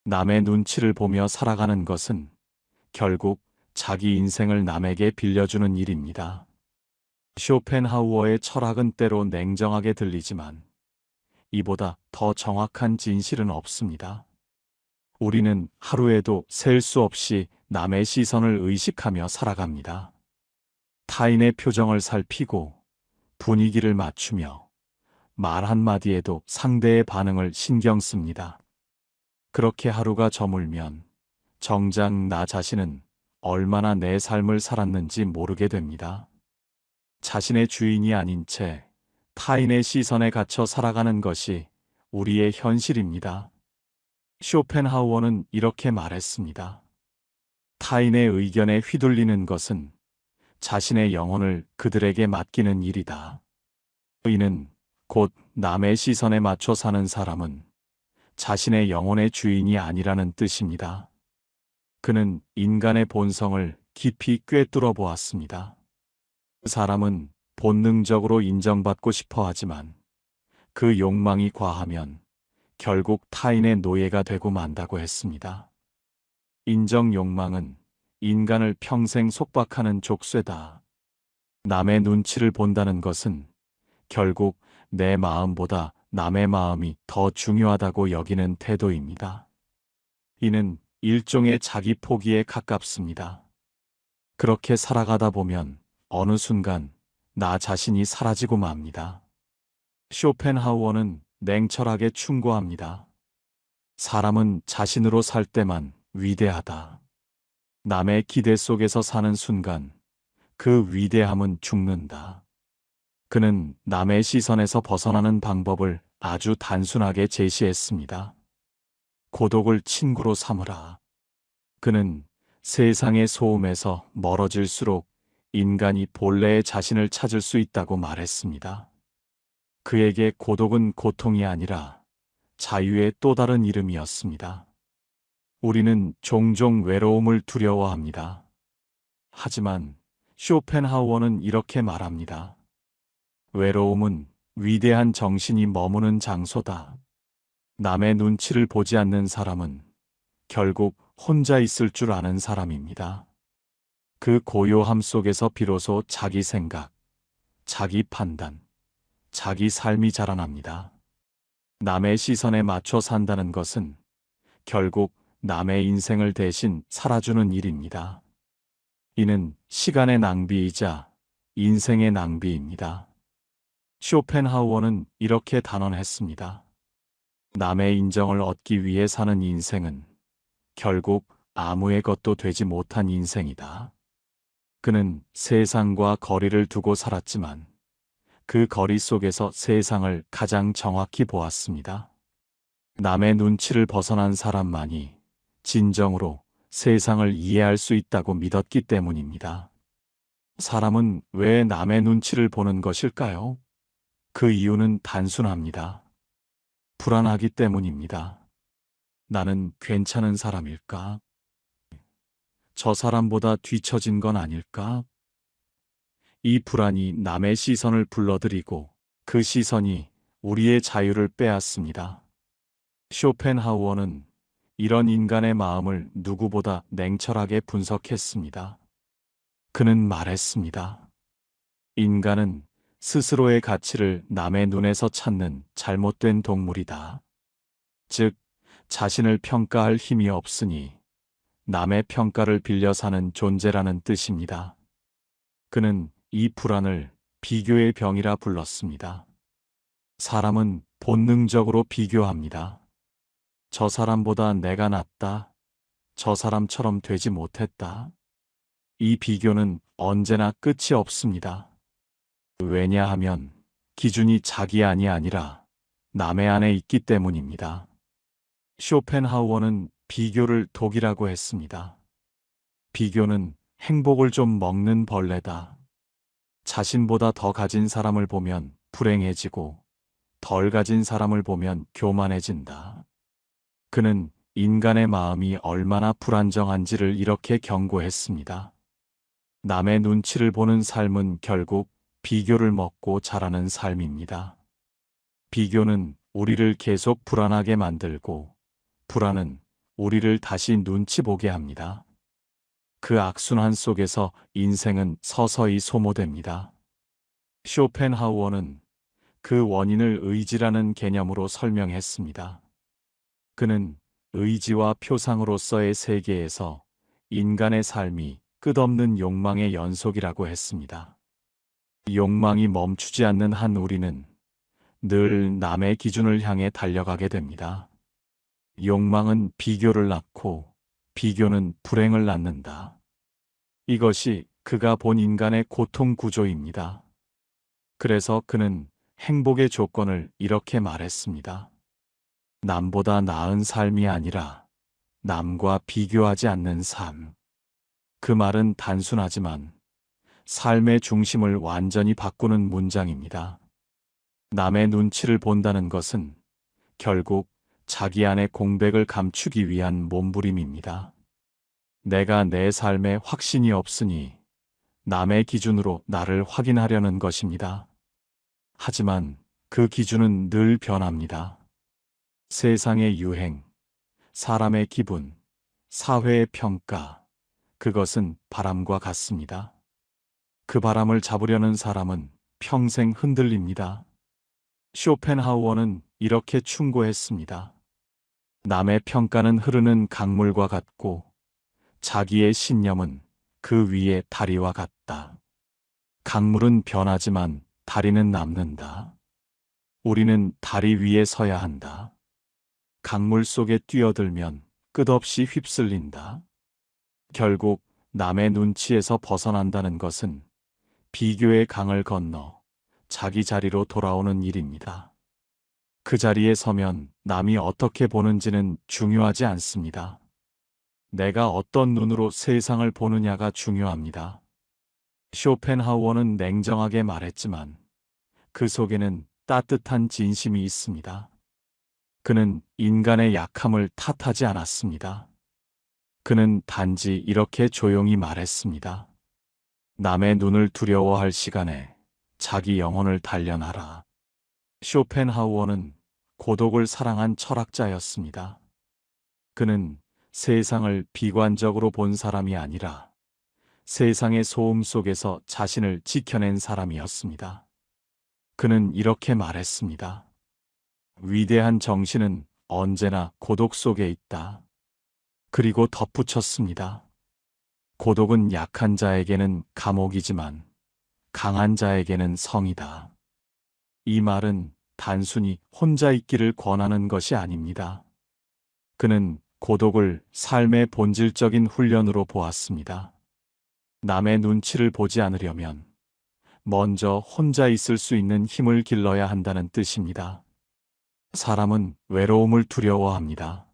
남의 눈치를 보며 살아가는 것은 결국 자기 인생을 남에게 빌려주는 일입니다. 쇼펜하우어의 철학은 때로 냉정하게 들리지만 이보다 더 정확한 진실은 없습니다. 우리는 하루에도 셀 수 없이 남의 시선을 의식하며 살아갑니다. 타인의 표정을 살피고 분위기를 맞추며 말 한마디에도 상대의 반응을 신경 씁니다. 그렇게 하루가 저물면 정작 나 자신은 얼마나 내 삶을 살았는지 모르게 됩니다. 자신의 주인이 아닌 채 타인의 시선에 갇혀 살아가는 것이 우리의 현실입니다. 쇼펜하우어는 이렇게 말했습니다. 타인의 의견에 휘둘리는 것은 자신의 영혼을 그들에게 맡기는 일이다. 의는 곧 남의 시선에 맞춰 사는 사람은 자신의 영혼의 주인이 아니라는 뜻입니다. 그는 인간의 본성을 깊이 꿰뚫어 보았습니다. 그 사람은 본능적으로 인정받고 싶어 하지만 그 욕망이 과하면 결국 타인의 노예가 되고 만다고 했습니다. 인정 욕망은 인간을 평생 속박하는 족쇄다. 남의 눈치를 본다는 것은 결국 내 마음보다 남의 마음이 더 중요하다고 여기는 태도입니다. 이는 일종의 자기 포기에 가깝습니다. 그렇게 살아가다 보면 어느 순간 나 자신이 사라지고 맙니다. 쇼펜하우어는 냉철하게 충고합니다. 사람은 자신으로 살 때만 위대하다. 남의 기대 속에서 사는 순간 그 위대함은 죽는다. 그는 남의 시선에서 벗어나는 방법을 아주 단순하게 제시했습니다. 고독을 친구로 삼으라. 그는 세상의 소음에서 멀어질수록 인간이 본래의 자신을 찾을 수 있다고 말했습니다. 그에게 고독은 고통이 아니라 자유의 또 다른 이름이었습니다. 우리는 종종 외로움을 두려워합니다. 하지만 쇼펜하우어는 이렇게 말합니다. 외로움은 위대한 정신이 머무는 장소다. 남의 눈치를 보지 않는 사람은 결국 혼자 있을 줄 아는 사람입니다. 그 고요함 속에서 비로소 자기 생각, 자기 판단, 자기 삶이 자라납니다. 남의 시선에 맞춰 산다는 것은 결국 남의 인생을 대신 살아주는 일입니다. 이는 시간의 낭비이자 인생의 낭비입니다. 쇼펜하우어는 이렇게 단언했습니다. 남의 인정을 얻기 위해 사는 인생은 결국 아무의 것도 되지 못한 인생이다. 그는 세상과 거리를 두고 살았지만 그 거리 속에서 세상을 가장 정확히 보았습니다. 남의 눈치를 벗어난 사람만이 진정으로 세상을 이해할 수 있다고 믿었기 때문입니다. 사람은 왜 남의 눈치를 보는 것일까요? 그 이유는 단순합니다. 불안하기 때문입니다. 나는 괜찮은 사람일까? 저 사람보다 뒤처진 건 아닐까? 이 불안이 남의 시선을 불러들이고 그 시선이 우리의 자유를 빼앗습니다. 쇼펜하우어는 이런 인간의 마음을 누구보다 냉철하게 분석했습니다. 그는 말했습니다. 인간은 스스로의 가치를 남의 눈에서 찾는 잘못된 동물이다. 즉, 자신을 평가할 힘이 없으니 남의 평가를 빌려 사는 존재라는 뜻입니다. 그는 이 불안을 비교의 병이라 불렀습니다. 사람은 본능적으로 비교합니다. 저 사람보다 내가 낫다. 저 사람처럼 되지 못했다. 이 비교는 언제나 끝이 없습니다. 왜냐하면 기준이 자기 안이 아니라 남의 안에 있기 때문입니다. 쇼펜하우어는 비교를 독이라고 했습니다. 비교는 행복을 좀 먹는 벌레다. 자신보다 더 가진 사람을 보면 불행해지고 덜 가진 사람을 보면 교만해진다. 그는 인간의 마음이 얼마나 불안정한지를 이렇게 경고했습니다. 남의 눈치를 보는 삶은 결국 비교를 먹고 자라는 삶입니다. 비교는 우리를 계속 불안하게 만들고 불안은 우리를 다시 눈치 보게 합니다. 그 악순환 속에서 인생은 서서히 소모됩니다. 쇼펜하우어는 그 원인을 의지라는 개념으로 설명했습니다. 그는 의지와 표상으로서의 세계에서 인간의 삶이 끝없는 욕망의 연속이라고 했습니다. 욕망이 멈추지 않는 한 우리는 늘 남의 기준을 향해 달려가게 됩니다. 욕망은 비교를 낳고 비교는 불행을 낳는다. 이것이 그가 본 인간의 고통 구조입니다. 그래서 그는 행복의 조건을 이렇게 말했습니다. 남보다 나은 삶이 아니라 남과 비교하지 않는 삶. 그 말은 단순하지만 삶의 중심을 완전히 바꾸는 문장입니다. 남의 눈치를 본다는 것은 결국 자기 안의 공백을 감추기 위한 몸부림입니다. 내가 내 삶에 확신이 없으니 남의 기준으로 나를 확인하려는 것입니다. 하지만 그 기준은 늘 변합니다. 세상의 유행, 사람의 기분, 사회의 평가, 그것은 바람과 같습니다. 그 바람을 잡으려는 사람은 평생 흔들립니다. 쇼펜하우어는 이렇게 충고했습니다. 남의 평가는 흐르는 강물과 같고 자기의 신념은 그 위의 다리와 같다. 강물은 변하지만 다리는 남는다. 우리는 다리 위에 서야 한다. 강물 속에 뛰어들면 끝없이 휩쓸린다. 결국 남의 눈치에서 벗어난다는 것은 비교의 강을 건너 자기 자리로 돌아오는 일입니다. 그 자리에 서면 남이 어떻게 보는지는 중요하지 않습니다. 내가 어떤 눈으로 세상을 보느냐가 중요합니다. 쇼펜하우어는 냉정하게 말했지만 그 속에는 따뜻한 진심이 있습니다. 그는 인간의 약함을 탓하지 않았습니다. 그는 단지 이렇게 조용히 말했습니다. 남의 눈을 두려워할 시간에 자기 영혼을 단련하라. 쇼펜하우어는 고독을 사랑한 철학자였습니다. 그는 세상을 비관적으로 본 사람이 아니라 세상의 소음 속에서 자신을 지켜낸 사람이었습니다. 그는 이렇게 말했습니다. 위대한 정신은 언제나 고독 속에 있다. 그리고 덧붙였습니다. 고독은 약한 자에게는 감옥이지만 강한 자에게는 성이다. 이 말은 단순히 혼자 있기를 권하는 것이 아닙니다. 그는 고독을 삶의 본질적인 훈련으로 보았습니다. 남의 눈치를 보지 않으려면 먼저 혼자 있을 수 있는 힘을 길러야 한다는 뜻입니다. 사람은 외로움을 두려워합니다.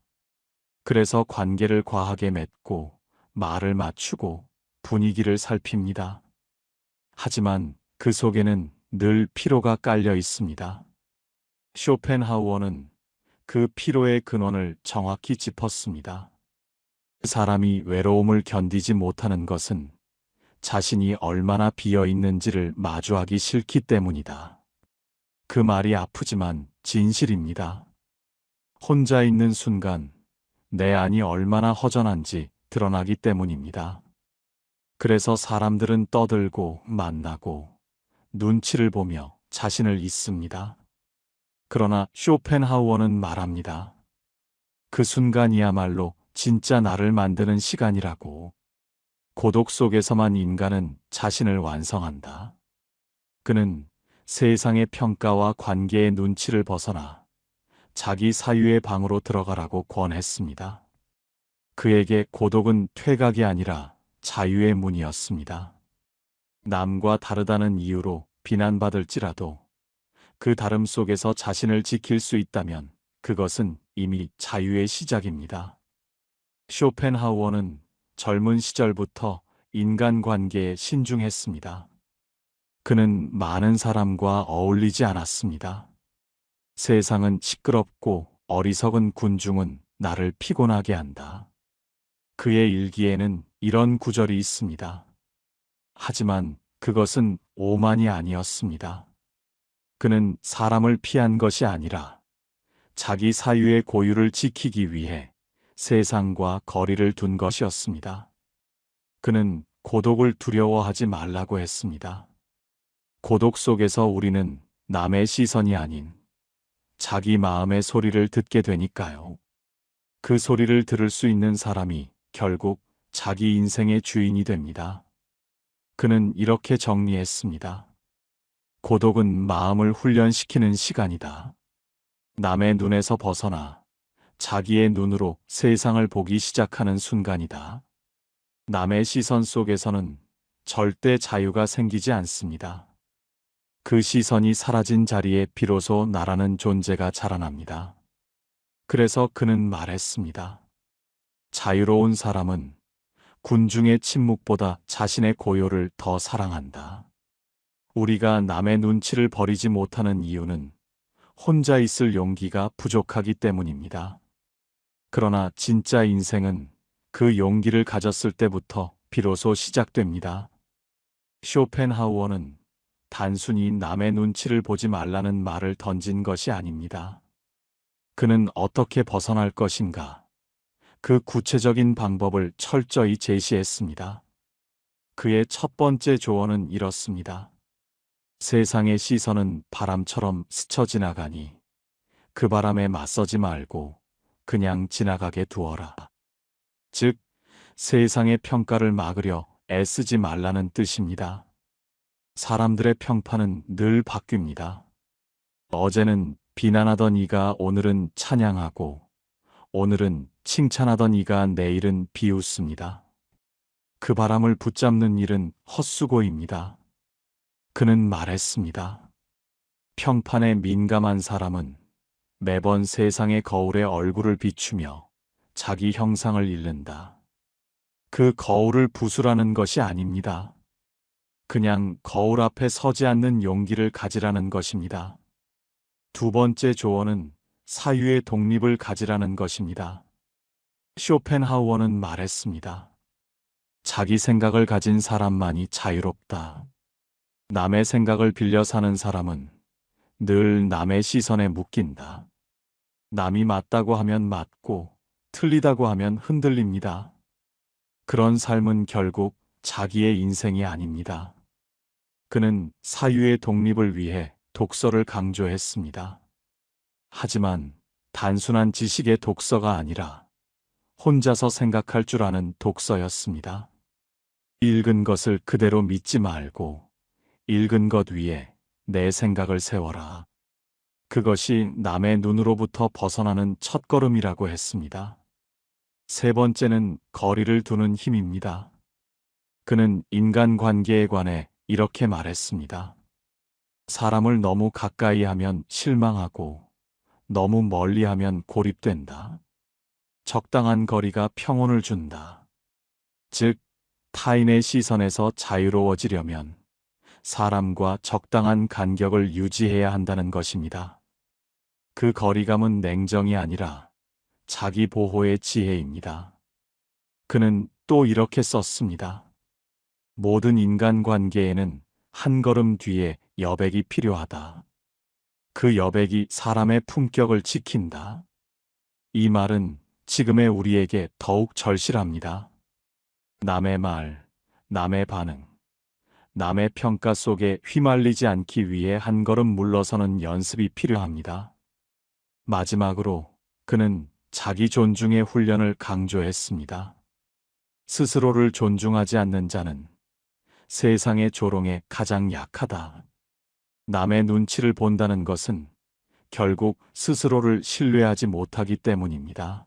그래서 관계를 과하게 맺고 말을 맞추고 분위기를 살핍니다. 하지만 그 속에는 늘 피로가 깔려 있습니다. 쇼펜하우어는 그 피로의 근원을 정확히 짚었습니다. 사람이 외로움을 견디지 못하는 것은 자신이 얼마나 비어 있는지를 마주하기 싫기 때문이다. 그 말이 아프지만 진실입니다. 혼자 있는 순간 내 안이 얼마나 허전한지 드러나기 때문입니다. 그래서 사람들은 떠들고 만나고 눈치를 보며 자신을 잊습니다. 그러나 쇼펜하우어는 말합니다. 그 순간이야말로 진짜 나를 만드는 시간이라고. 고독 속에서만 인간은 자신을 완성한다. 그는 세상의 평가와 관계의 눈치를 벗어나 자기 사유의 방으로 들어가라고 권했습니다. 그에게 고독은 퇴각이 아니라 자유의 문이었습니다. 남과 다르다는 이유로 비난받을지라도 그 다름 속에서 자신을 지킬 수 있다면 그것은 이미 자유의 시작입니다. 쇼펜하우어는 젊은 시절부터 인간관계에 신중했습니다. 그는 많은 사람과 어울리지 않았습니다. 세상은 시끄럽고 어리석은 군중은 나를 피곤하게 한다. 그의 일기에는 이런 구절이 있습니다. 하지만 그것은 오만이 아니었습니다. 그는 사람을 피한 것이 아니라 자기 사유의 고유를 지키기 위해 세상과 거리를 둔 것이었습니다. 그는 고독을 두려워하지 말라고 했습니다. 고독 속에서 우리는 남의 시선이 아닌 자기 마음의 소리를 듣게 되니까요. 그 소리를 들을 수 있는 사람이 결국 자기 인생의 주인이 됩니다. 그는 이렇게 정리했습니다. 고독은 마음을 훈련시키는 시간이다. 남의 눈에서 벗어나 자기의 눈으로 세상을 보기 시작하는 순간이다. 남의 시선 속에서는 절대 자유가 생기지 않습니다. 그 시선이 사라진 자리에 비로소 나라는 존재가 자라납니다. 그래서 그는 말했습니다. 자유로운 사람은 군중의 침묵보다 자신의 고요를 더 사랑한다. 우리가 남의 눈치를 버리지 못하는 이유는 혼자 있을 용기가 부족하기 때문입니다. 그러나 진짜 인생은 그 용기를 가졌을 때부터 비로소 시작됩니다. 쇼펜하우어는 단순히 남의 눈치를 보지 말라는 말을 던진 것이 아닙니다. 그는 어떻게 벗어날 것인가? 그 구체적인 방법을 철저히 제시했습니다. 그의 첫 번째 조언은 이렇습니다. 세상의 시선은 바람처럼 스쳐 지나가니 그 바람에 맞서지 말고 그냥 지나가게 두어라. 즉, 세상의 평가를 막으려 애쓰지 말라는 뜻입니다. 사람들의 평판은 늘 바뀝니다. 어제는 비난하던 이가 오늘은 찬양하고, 오늘은 칭찬하던 이가 내일은 비웃습니다. 그 바람을 붙잡는 일은 헛수고입니다. 그는 말했습니다. 평판에 민감한 사람은 매번 세상의 거울에 얼굴을 비추며 자기 형상을 잃는다. 그 거울을 부수라는 것이 아닙니다. 그냥 거울 앞에 서지 않는 용기를 가지라는 것입니다. 두 번째 조언은 사유의 독립을 가지라는 것입니다. 쇼펜하우어는 말했습니다. 자기 생각을 가진 사람만이 자유롭다. 남의 생각을 빌려 사는 사람은 늘 남의 시선에 묶인다. 남이 맞다고 하면 맞고 틀리다고 하면 흔들립니다. 그런 삶은 결국 자기의 인생이 아닙니다. 그는 사유의 독립을 위해 독서를 강조했습니다. 하지만 단순한 지식의 독서가 아니라 혼자서 생각할 줄 아는 독서였습니다. 읽은 것을 그대로 믿지 말고 읽은 것 위에 내 생각을 세워라. 그것이 남의 눈으로부터 벗어나는 첫걸음이라고 했습니다. 세 번째는 거리를 두는 힘입니다. 그는 인간관계에 관해 이렇게 말했습니다. 사람을 너무 가까이 하면 실망하고 너무 멀리 하면 고립된다. 적당한 거리가 평온을 준다. 즉, 타인의 시선에서 자유로워지려면 사람과 적당한 간격을 유지해야 한다는 것입니다. 그 거리감은 냉정이 아니라 자기 보호의 지혜입니다. 그는 또 이렇게 썼습니다. 모든 인간관계에는 한 걸음 뒤에 여백이 필요하다. 그 여백이 사람의 품격을 지킨다. 이 말은 지금의 우리에게 더욱 절실합니다. 남의 말, 남의 반응, 남의 평가 속에 휘말리지 않기 위해 한 걸음 물러서는 연습이 필요합니다. 마지막으로 그는 자기 존중의 훈련을 강조했습니다. 스스로를 존중하지 않는 자는 세상의 조롱에 가장 약하다. 남의 눈치를 본다는 것은 결국 스스로를 신뢰하지 못하기 때문입니다.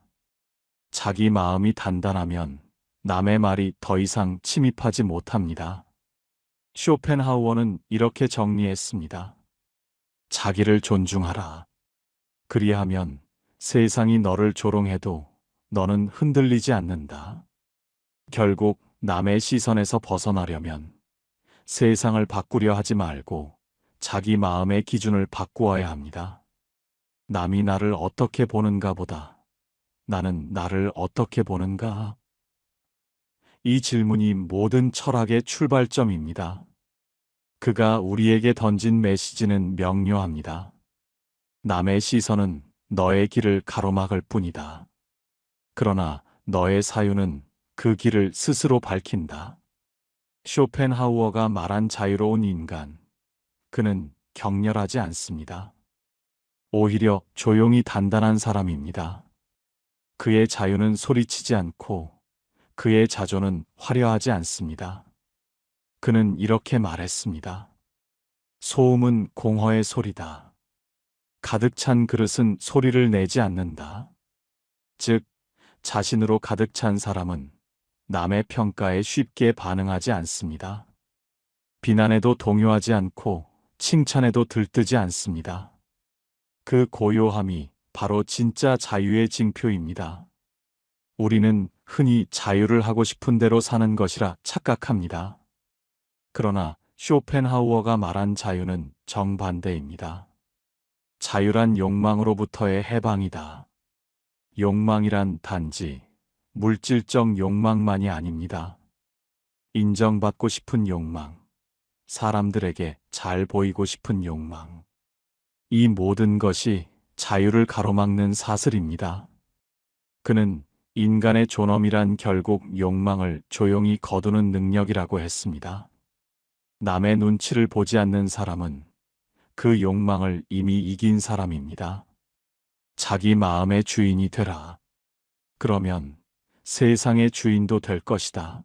자기 마음이 단단하면 남의 말이 더 이상 침입하지 못합니다. 쇼펜하우어는 이렇게 정리했습니다. 자기를 존중하라. 그리하면 세상이 너를 조롱해도 너는 흔들리지 않는다. 결국 남의 시선에서 벗어나려면 세상을 바꾸려 하지 말고 자기 마음의 기준을 바꾸어야 합니다. 남이 나를 어떻게 보는가 보다 나는 나를 어떻게 보는가? 이 질문이 모든 철학의 출발점입니다. 그가 우리에게 던진 메시지는 명료합니다. 남의 시선은 너의 길을 가로막을 뿐이다. 그러나 너의 사유는 그 길을 스스로 밝힌다. 쇼펜하우어가 말한 자유로운 인간. 그는 격렬하지 않습니다. 오히려 조용히 단단한 사람입니다. 그의 자유는 소리치지 않고 그의 자존은 화려하지 않습니다. 그는 이렇게 말했습니다. 소음은 공허의 소리다. 가득 찬 그릇은 소리를 내지 않는다. 즉, 자신으로 가득 찬 사람은 남의 평가에 쉽게 반응하지 않습니다. 비난에도 동요하지 않고 칭찬에도 들뜨지 않습니다. 그 고요함이 바로 진짜 자유의 징표입니다. 우리는 흔히 자유를 하고 싶은 대로 사는 것이라 착각합니다. 그러나 쇼펜하우어가 말한 자유는 정반대입니다. 자유란 욕망으로부터의 해방이다. 욕망이란 단지 물질적 욕망만이 아닙니다. 인정받고 싶은 욕망, 사람들에게 잘 보이고 싶은 욕망. 이 모든 것이 자유를 가로막는 사슬입니다. 그는 인간의 존엄이란 결국 욕망을 조용히 거두는 능력이라고 했습니다. 남의 눈치를 보지 않는 사람은 그 욕망을 이미 이긴 사람입니다. 자기 마음의 주인이 되라. 그러면 세상의 주인도 될 것이다.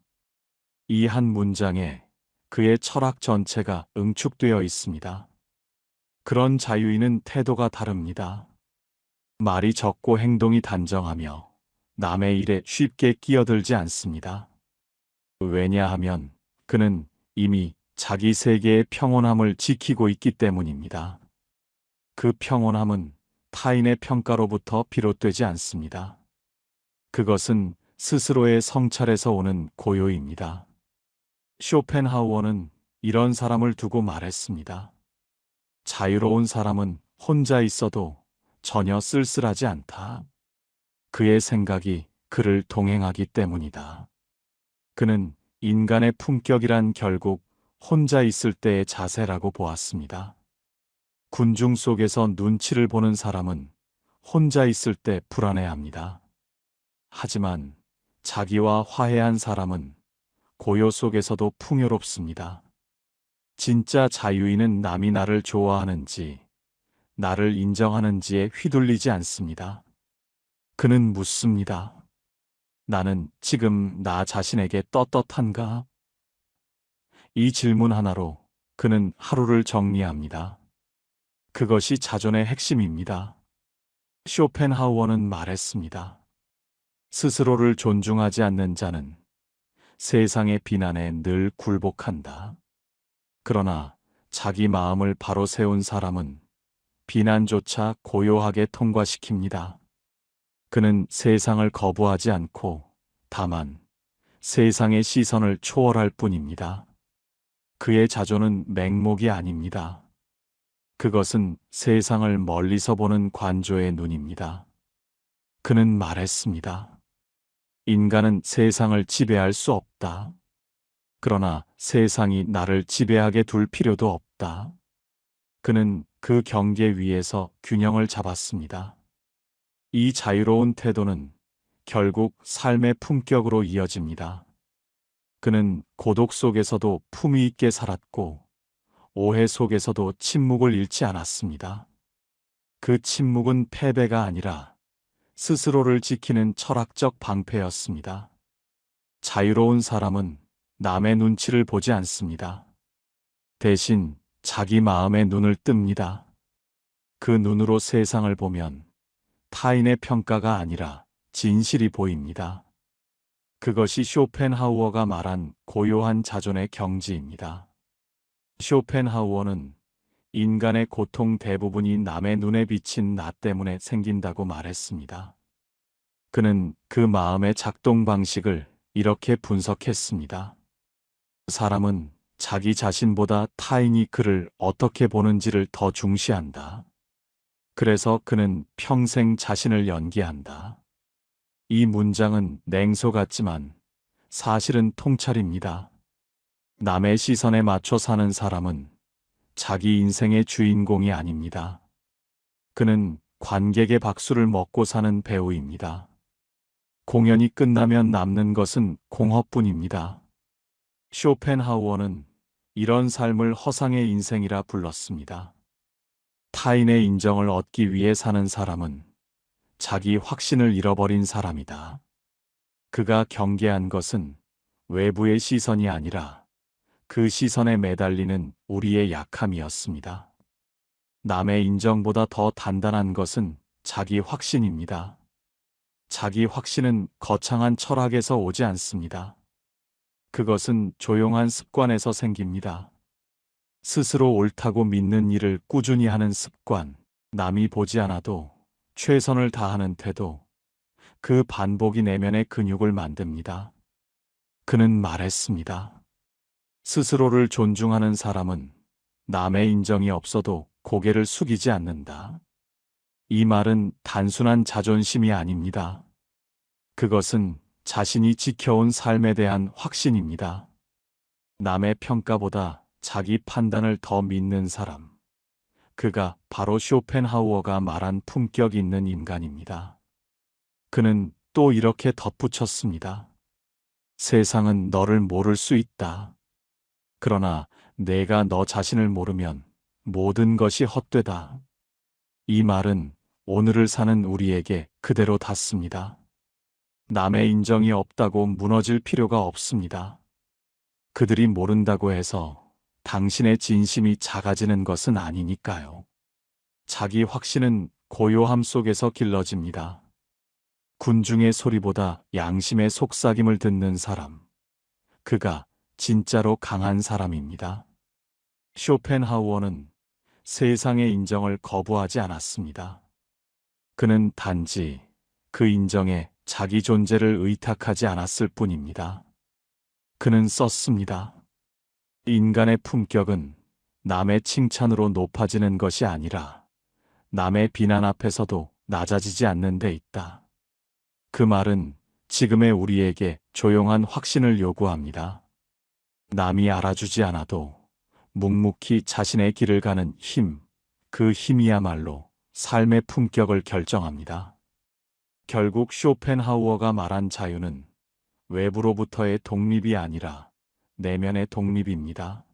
이 한 문장에 그의 철학 전체가 응축되어 있습니다. 그런 자유인은 태도가 다릅니다. 말이 적고 행동이 단정하며 남의 일에 쉽게 끼어들지 않습니다. 왜냐하면 그는 이미 자기 세계의 평온함을 지키고 있기 때문입니다. 그 평온함은 타인의 평가로부터 비롯되지 않습니다. 그것은 스스로의 성찰에서 오는 고요입니다. 쇼펜하우어는 이런 사람을 두고 말했습니다. 자유로운 사람은 혼자 있어도 전혀 쓸쓸하지 않다. 그의 생각이 그를 동행하기 때문이다. 그는 인간의 품격이란 결국 혼자 있을 때의 자세라고 보았습니다. 군중 속에서 눈치를 보는 사람은 혼자 있을 때 불안해합니다. 하지만 자기와 화해한 사람은 고요 속에서도 풍요롭습니다. 진짜 자유인은 남이 나를 좋아하는지, 나를 인정하는지에 휘둘리지 않습니다. 그는 묻습니다. 나는 지금 나 자신에게 떳떳한가? 이 질문 하나로 그는 하루를 정리합니다. 그것이 자존의 핵심입니다. 쇼펜하우어는 말했습니다. 스스로를 존중하지 않는 자는 세상의 비난에 늘 굴복한다. 그러나 자기 마음을 바로 세운 사람은 비난조차 고요하게 통과시킵니다. 그는 세상을 거부하지 않고 다만 세상의 시선을 초월할 뿐입니다. 그의 자존은 맹목이 아닙니다. 그것은 세상을 멀리서 보는 관조의 눈입니다. 그는 말했습니다. 인간은 세상을 지배할 수 없다. 그러나 세상이 나를 지배하게 둘 필요도 없다. 그는 그 경계 위에서 균형을 잡았습니다. 이 자유로운 태도는 결국 삶의 품격으로 이어집니다. 그는 고독 속에서도 품위 있게 살았고 오해 속에서도 침묵을 잃지 않았습니다. 그 침묵은 패배가 아니라 스스로를 지키는 철학적 방패였습니다. 자유로운 사람은 남의 눈치를 보지 않습니다. 대신 자기 마음의 눈을 뜹니다. 그 눈으로 세상을 보면 타인의 평가가 아니라 진실이 보입니다. 그것이 쇼펜하우어가 말한 고요한 자존의 경지입니다. 쇼펜하우어는 인간의 고통 대부분이 남의 눈에 비친 나 때문에 생긴다고 말했습니다. 그는 그 마음의 작동 방식을 이렇게 분석했습니다. 사람은 자기 자신보다 타인이 그를 어떻게 보는지를 더 중시한다. 그래서 그는 평생 자신을 연기한다. 이 문장은 냉소 같지만 사실은 통찰입니다. 남의 시선에 맞춰 사는 사람은 자기 인생의 주인공이 아닙니다. 그는 관객의 박수를 먹고 사는 배우입니다. 공연이 끝나면 남는 것은 공허뿐입니다. 쇼펜하우어는 이런 삶을 허상의 인생이라 불렀습니다. 타인의 인정을 얻기 위해 사는 사람은 자기 확신을 잃어버린 사람이다. 그가 경계한 것은 외부의 시선이 아니라 그 시선에 매달리는 우리의 약함이었습니다. 남의 인정보다 더 단단한 것은 자기 확신입니다. 자기 확신은 거창한 철학에서 오지 않습니다. 그것은 조용한 습관에서 생깁니다. 스스로 옳다고 믿는 일을 꾸준히 하는 습관, 남이 보지 않아도 최선을 다하는 태도, 그 반복이 내면의 근육을 만듭니다. 그는 말했습니다. 스스로를 존중하는 사람은 남의 인정이 없어도 고개를 숙이지 않는다. 이 말은 단순한 자존심이 아닙니다. 그것은 자신이 지켜온 삶에 대한 확신입니다. 남의 평가보다 자기 판단을 더 믿는 사람. 그가 바로 쇼펜하우어가 말한 품격 있는 인간입니다. 그는 또 이렇게 덧붙였습니다. 세상은 너를 모를 수 있다. 그러나 내가 너 자신을 모르면 모든 것이 헛되다. 이 말은 오늘을 사는 우리에게 그대로 닿습니다. 남의 인정이 없다고 무너질 필요가 없습니다. 그들이 모른다고 해서 당신의 진심이 작아지는 것은 아니니까요. 자기 확신은 고요함 속에서 길러집니다. 군중의 소리보다 양심의 속삭임을 듣는 사람. 그가 진짜로 강한 사람입니다. 쇼펜하우어는 세상의 인정을 거부하지 않았습니다. 그는 단지 그 인정에 자기 존재를 의탁하지 않았을 뿐입니다. 그는 썼습니다. 인간의 품격은 남의 칭찬으로 높아지는 것이 아니라 남의 비난 앞에서도 낮아지지 않는 데 있다. 그 말은 지금의 우리에게 조용한 확신을 요구합니다. 남이 알아주지 않아도 묵묵히 자신의 길을 가는 힘, 그 힘이야말로 삶의 품격을 결정합니다. 결국 쇼펜하우어가 말한 자유는 외부로부터의 독립이 아니라 내면의 독립입니다.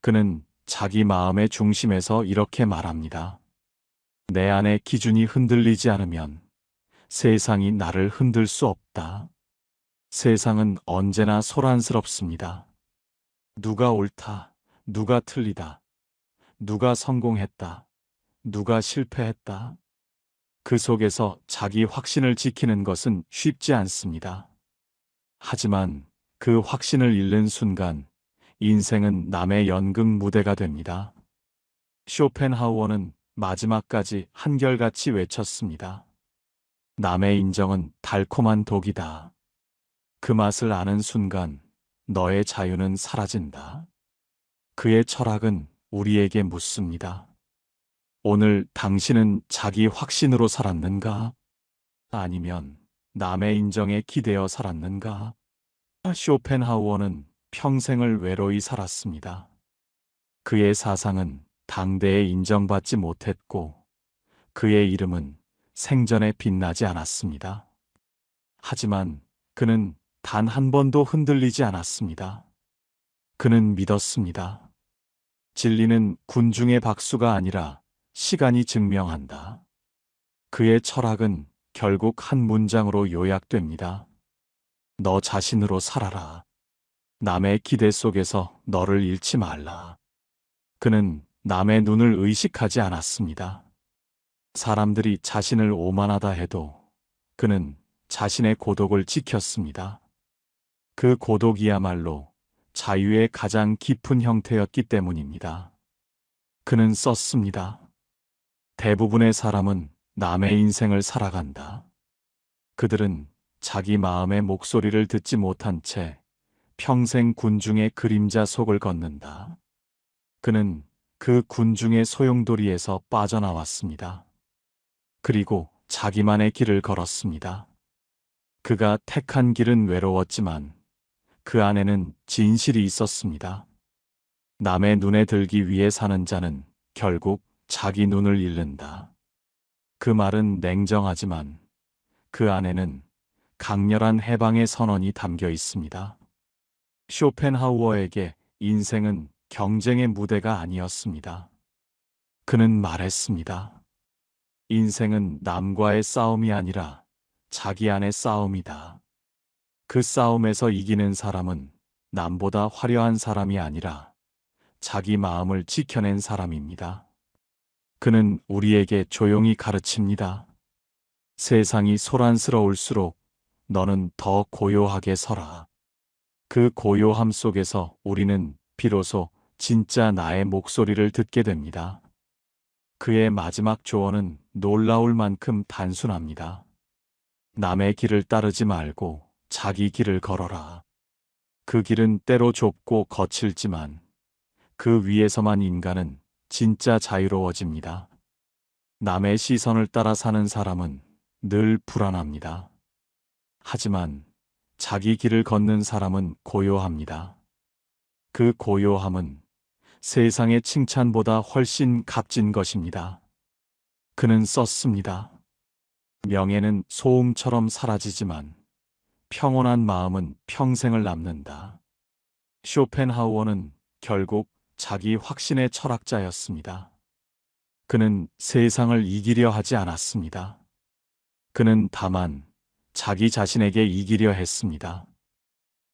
그는 자기 마음의 중심에서 이렇게 말합니다. 내 안의 기준이 흔들리지 않으면 세상이 나를 흔들 수 없다. 세상은 언제나 소란스럽습니다. 누가 옳다, 누가 틀리다, 누가 성공했다, 누가 실패했다. 그 속에서 자기 확신을 지키는 것은 쉽지 않습니다. 하지만 그 확신을 잃는 순간 인생은 남의 연극 무대가 됩니다. 쇼펜하우어는 마지막까지 한결같이 외쳤습니다. 남의 인정은 달콤한 독이다. 그 맛을 아는 순간 너의 자유는 사라진다. 그의 철학은 우리에게 묻습니다. 오늘 당신은 자기 확신으로 살았는가? 아니면 남의 인정에 기대어 살았는가? 쇼펜하우어는 평생을 외로이 살았습니다. 그의 사상은 당대에 인정받지 못했고 그의 이름은 생전에 빛나지 않았습니다. 하지만 그는 단 한 번도 흔들리지 않았습니다. 그는 믿었습니다. 진리는 군중의 박수가 아니라 시간이 증명한다. 그의 철학은 결국 한 문장으로 요약됩니다. 너 자신으로 살아라. 남의 기대 속에서 너를 잃지 말라. 그는 남의 눈을 의식하지 않았습니다. 사람들이 자신을 오만하다 해도 그는 자신의 고독을 지켰습니다. 그 고독이야말로 자유의 가장 깊은 형태였기 때문입니다. 그는 썼습니다. 대부분의 사람은 남의 인생을 살아간다. 그들은 자기 마음의 목소리를 듣지 못한 채 평생 군중의 그림자 속을 걷는다. 그는 그 군중의 소용돌이에서 빠져나왔습니다. 그리고 자기만의 길을 걸었습니다. 그가 택한 길은 외로웠지만 그 안에는 진실이 있었습니다. 남의 눈에 들기 위해 사는 자는 결국 자기 눈을 잃는다. 그 말은 냉정하지만 그 안에는 강렬한 해방의 선언이 담겨 있습니다. 쇼펜하우어에게 인생은 경쟁의 무대가 아니었습니다. 그는 말했습니다. 인생은 남과의 싸움이 아니라 자기 안의 싸움이다. 그 싸움에서 이기는 사람은 남보다 화려한 사람이 아니라 자기 마음을 지켜낸 사람입니다. 그는 우리에게 조용히 가르칩니다. 세상이 소란스러울수록 너는 더 고요하게 서라. 그 고요함 속에서 우리는 비로소 진짜 나의 목소리를 듣게 됩니다. 그의 마지막 조언은 놀라울 만큼 단순합니다. 남의 길을 따르지 말고 자기 길을 걸어라. 그 길은 때로 좁고 거칠지만 그 위에서만 인간은 진짜 자유로워집니다. 남의 시선을 따라 사는 사람은 늘 불안합니다. 하지만 자기 길을 걷는 사람은 고요합니다. 그 고요함은 세상의 칭찬보다 훨씬 값진 것입니다. 그는 썼습니다. 명예는 소음처럼 사라지지만 평온한 마음은 평생을 남는다. 쇼펜하우어는 결국 자기 확신의 철학자였습니다. 그는 세상을 이기려 하지 않았습니다. 그는 다만 자기 자신에게 이기려 했습니다.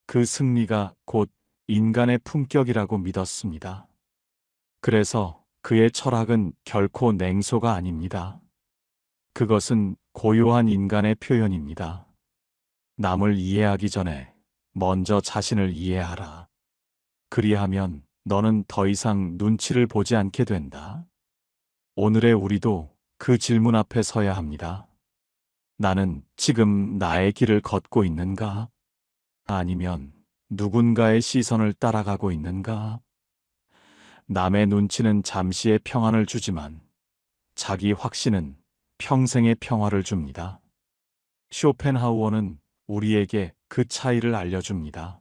그 승리가 곧 인간의 품격이라고 믿었습니다. 그래서 그의 철학은 결코 냉소가 아닙니다. 그것은 고요한 인간의 표현입니다. 남을 이해하기 전에 먼저 자신을 이해하라. 그리하면 너는 더 이상 눈치를 보지 않게 된다. 오늘의 우리도 그 질문 앞에 서야 합니다. 나는 지금 나의 길을 걷고 있는가? 아니면 누군가의 시선을 따라가고 있는가? 남의 눈치는 잠시의 평안을 주지만 자기 확신은 평생의 평화를 줍니다. 쇼펜하우어는 우리에게 그 차이를 알려줍니다.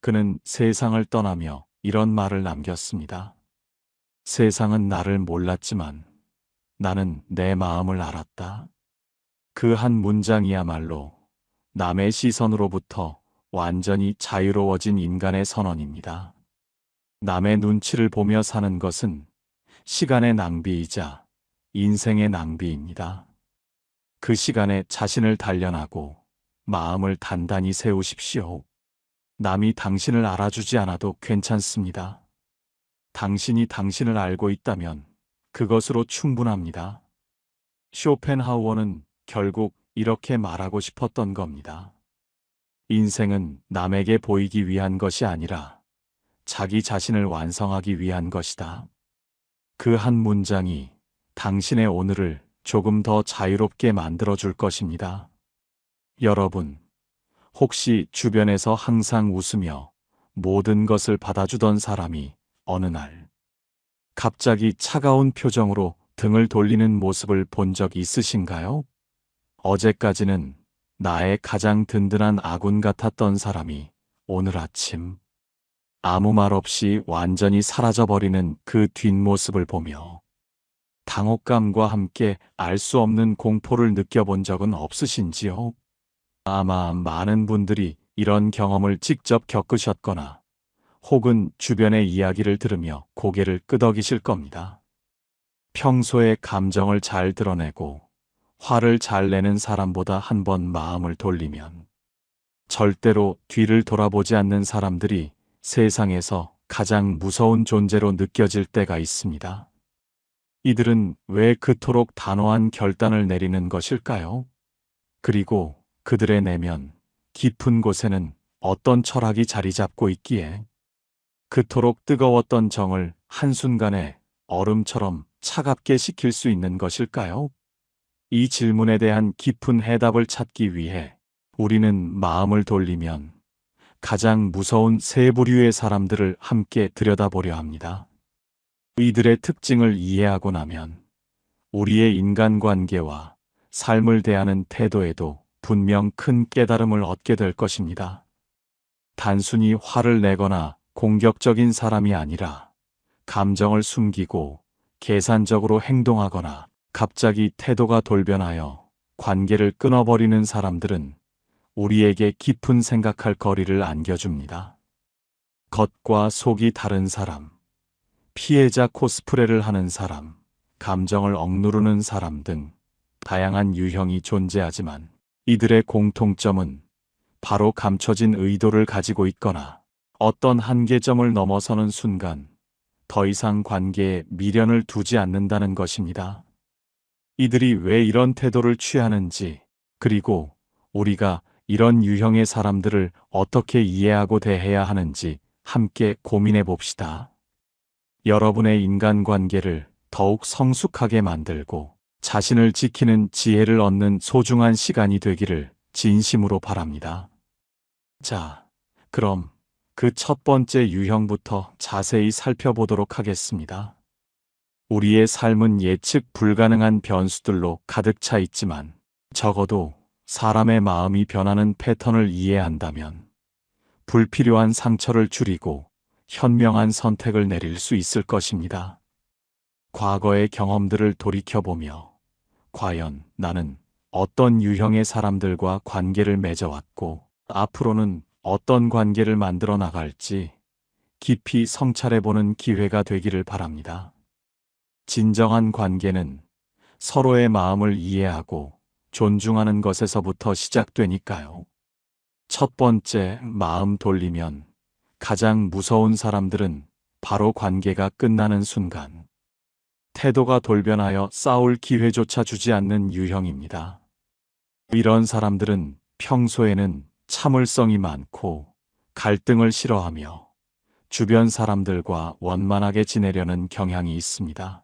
그는 세상을 떠나며 이런 말을 남겼습니다. 세상은 나를 몰랐지만 나는 내 마음을 알았다. 그 한 문장이야말로 남의 시선으로부터 완전히 자유로워진 인간의 선언입니다. 남의 눈치를 보며 사는 것은 시간의 낭비이자 인생의 낭비입니다. 그 시간에 자신을 단련하고 마음을 단단히 세우십시오. 남이 당신을 알아주지 않아도 괜찮습니다. 당신이 당신을 알고 있다면 그것으로 충분합니다. 쇼펜하우어는 결국 이렇게 말하고 싶었던 겁니다. 인생은 남에게 보이기 위한 것이 아니라 자기 자신을 완성하기 위한 것이다. 그 한 문장이 당신의 오늘을 조금 더 자유롭게 만들어줄 것입니다. 여러분, 혹시 주변에서 항상 웃으며 모든 것을 받아주던 사람이 어느 날 갑자기 차가운 표정으로 등을 돌리는 모습을 본 적 있으신가요? 어제까지는 나의 가장 든든한 아군 같았던 사람이 오늘 아침 아무 말 없이 완전히 사라져버리는 그 뒷모습을 보며 당혹감과 함께 알 수 없는 공포를 느껴본 적은 없으신지요? 아마 많은 분들이 이런 경험을 직접 겪으셨거나 혹은 주변의 이야기를 들으며 고개를 끄덕이실 겁니다. 평소에 감정을 잘 드러내고 화를 잘 내는 사람보다 한 번 마음을 돌리면 절대로 뒤를 돌아보지 않는 사람들이 세상에서 가장 무서운 존재로 느껴질 때가 있습니다. 이들은 왜 그토록 단호한 결단을 내리는 것일까요? 그리고 그들의 내면 깊은 곳에는 어떤 철학이 자리 잡고 있기에 그토록 뜨거웠던 정을 한순간에 얼음처럼 차갑게 식힐 수 있는 것일까요? 이 질문에 대한 깊은 해답을 찾기 위해 우리는 마음을 돌리면 가장 무서운 세 부류의 사람들을 함께 들여다보려 합니다. 이들의 특징을 이해하고 나면 우리의 인간관계와 삶을 대하는 태도에도 분명 큰 깨달음을 얻게 될 것입니다. 단순히 화를 내거나 공격적인 사람이 아니라 감정을 숨기고 계산적으로 행동하거나 갑자기 태도가 돌변하여 관계를 끊어버리는 사람들은 우리에게 깊은 생각할 거리를 안겨줍니다. 겉과 속이 다른 사람, 피해자 코스프레를 하는 사람, 감정을 억누르는 사람 등 다양한 유형이 존재하지만 이들의 공통점은 바로 감춰진 의도를 가지고 있거나 어떤 한계점을 넘어서는 순간 더 이상 관계에 미련을 두지 않는다는 것입니다. 이들이 왜 이런 태도를 취하는지, 그리고 우리가 이런 유형의 사람들을 어떻게 이해하고 대해야 하는지 함께 고민해 봅시다. 여러분의 인간관계를 더욱 성숙하게 만들고 자신을 지키는 지혜를 얻는 소중한 시간이 되기를 진심으로 바랍니다. 자, 그럼 그 첫 번째 유형부터 자세히 살펴보도록 하겠습니다. 우리의 삶은 예측 불가능한 변수들로 가득 차 있지만 적어도 사람의 마음이 변하는 패턴을 이해한다면 불필요한 상처를 줄이고 현명한 선택을 내릴 수 있을 것입니다. 과거의 경험들을 돌이켜보며 과연 나는 어떤 유형의 사람들과 관계를 맺어왔고 앞으로는 어떤 관계를 만들어 나갈지 깊이 성찰해보는 기회가 되기를 바랍니다. 진정한 관계는 서로의 마음을 이해하고 존중하는 것에서부터 시작되니까요. 첫 번째, 마음 돌리면 가장 무서운 사람들은 바로 관계가 끝나는 순간 태도가 돌변하여 싸울 기회조차 주지 않는 유형입니다. 이런 사람들은 평소에는 참을성이 많고 갈등을 싫어하며 주변 사람들과 원만하게 지내려는 경향이 있습니다.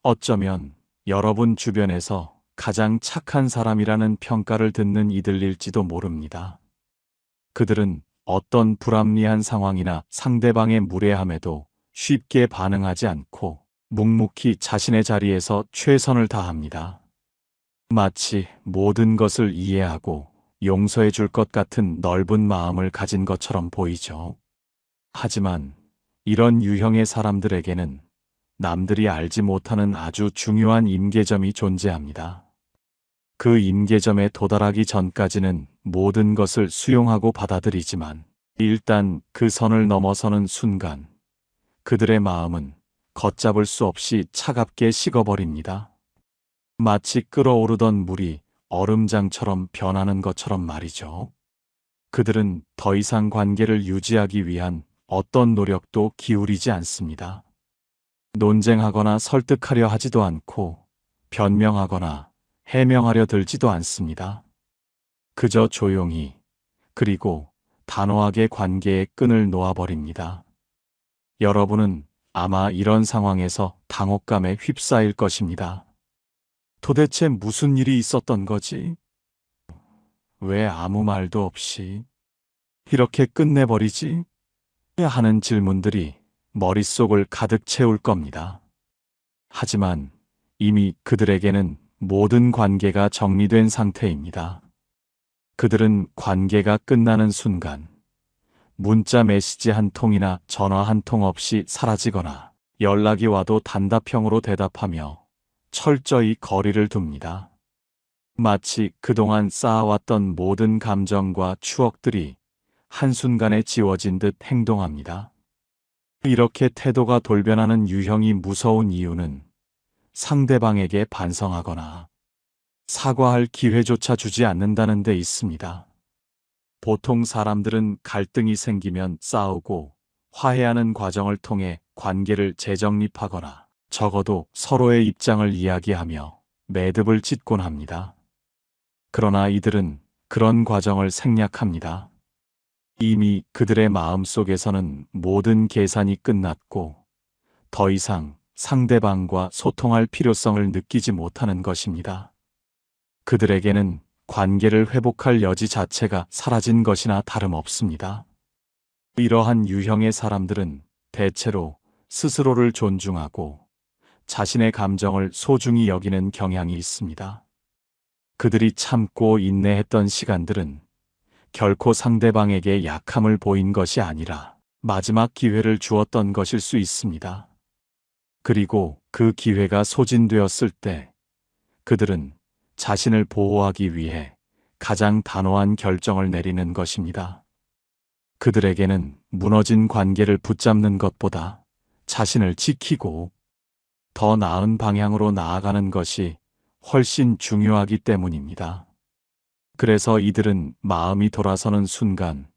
어쩌면 여러분 주변에서 가장 착한 사람이라는 평가를 듣는 이들일지도 모릅니다. 그들은 어떤 불합리한 상황이나 상대방의 무례함에도 쉽게 반응하지 않고 묵묵히 자신의 자리에서 최선을 다합니다. 마치 모든 것을 이해하고 용서해 줄 것 같은 넓은 마음을 가진 것처럼 보이죠. 하지만 이런 유형의 사람들에게는 남들이 알지 못하는 아주 중요한 임계점이 존재합니다. 그 임계점에 도달하기 전까지는 모든 것을 수용하고 받아들이지만 일단 그 선을 넘어서는 순간 그들의 마음은 걷잡을 수 없이 차갑게 식어버립니다. 마치 끓어오르던 물이 얼음장처럼 변하는 것처럼 말이죠. 그들은 더 이상 관계를 유지하기 위한 어떤 노력도 기울이지 않습니다. 논쟁하거나 설득하려 하지도 않고 변명하거나 해명하려 들지도 않습니다. 그저 조용히 그리고 단호하게 관계의 끈을 놓아버립니다. 여러분은 아마 이런 상황에서 당혹감에 휩싸일 것입니다. 도대체 무슨 일이 있었던 거지? 왜 아무 말도 없이 이렇게 끝내버리지? 하는 질문들이 머릿속을 가득 채울 겁니다. 하지만 이미 그들에게는 모든 관계가 정리된 상태입니다. 그들은 관계가 끝나는 순간 문자 메시지 한 통이나 전화 한 통 없이 사라지거나 연락이 와도 단답형으로 대답하며 철저히 거리를 둡니다. 마치 그동안 쌓아왔던 모든 감정과 추억들이 한순간에 지워진 듯 행동합니다. 이렇게 태도가 돌변하는 유형이 무서운 이유는 상대방에게 반성하거나 사과할 기회조차 주지 않는다는 데 있습니다. 보통 사람들은 갈등이 생기면 싸우고 화해하는 과정을 통해 관계를 재정립하거나 적어도 서로의 입장을 이야기하며 매듭을 짓곤 합니다. 그러나 이들은 그런 과정을 생략합니다. 이미 그들의 마음속에서는 모든 계산이 끝났고 더 이상 상대방과 소통할 필요성을 느끼지 못하는 것입니다. 그들에게는 관계를 회복할 여지 자체가 사라진 것이나 다름없습니다. 이러한 유형의 사람들은 대체로 스스로를 존중하고 자신의 감정을 소중히 여기는 경향이 있습니다. 그들이 참고 인내했던 시간들은 결코 상대방에게 약함을 보인 것이 아니라 마지막 기회를 주었던 것일 수 있습니다. 그리고 그 기회가 소진되었을 때 그들은 자신을 보호하기 위해 가장 단호한 결정을 내리는 것입니다. 그들에게는 무너진 관계를 붙잡는 것보다 자신을 지키고 더 나은 방향으로 나아가는 것이 훨씬 중요하기 때문입니다. 그래서 이들은 마음이 돌아서는 순간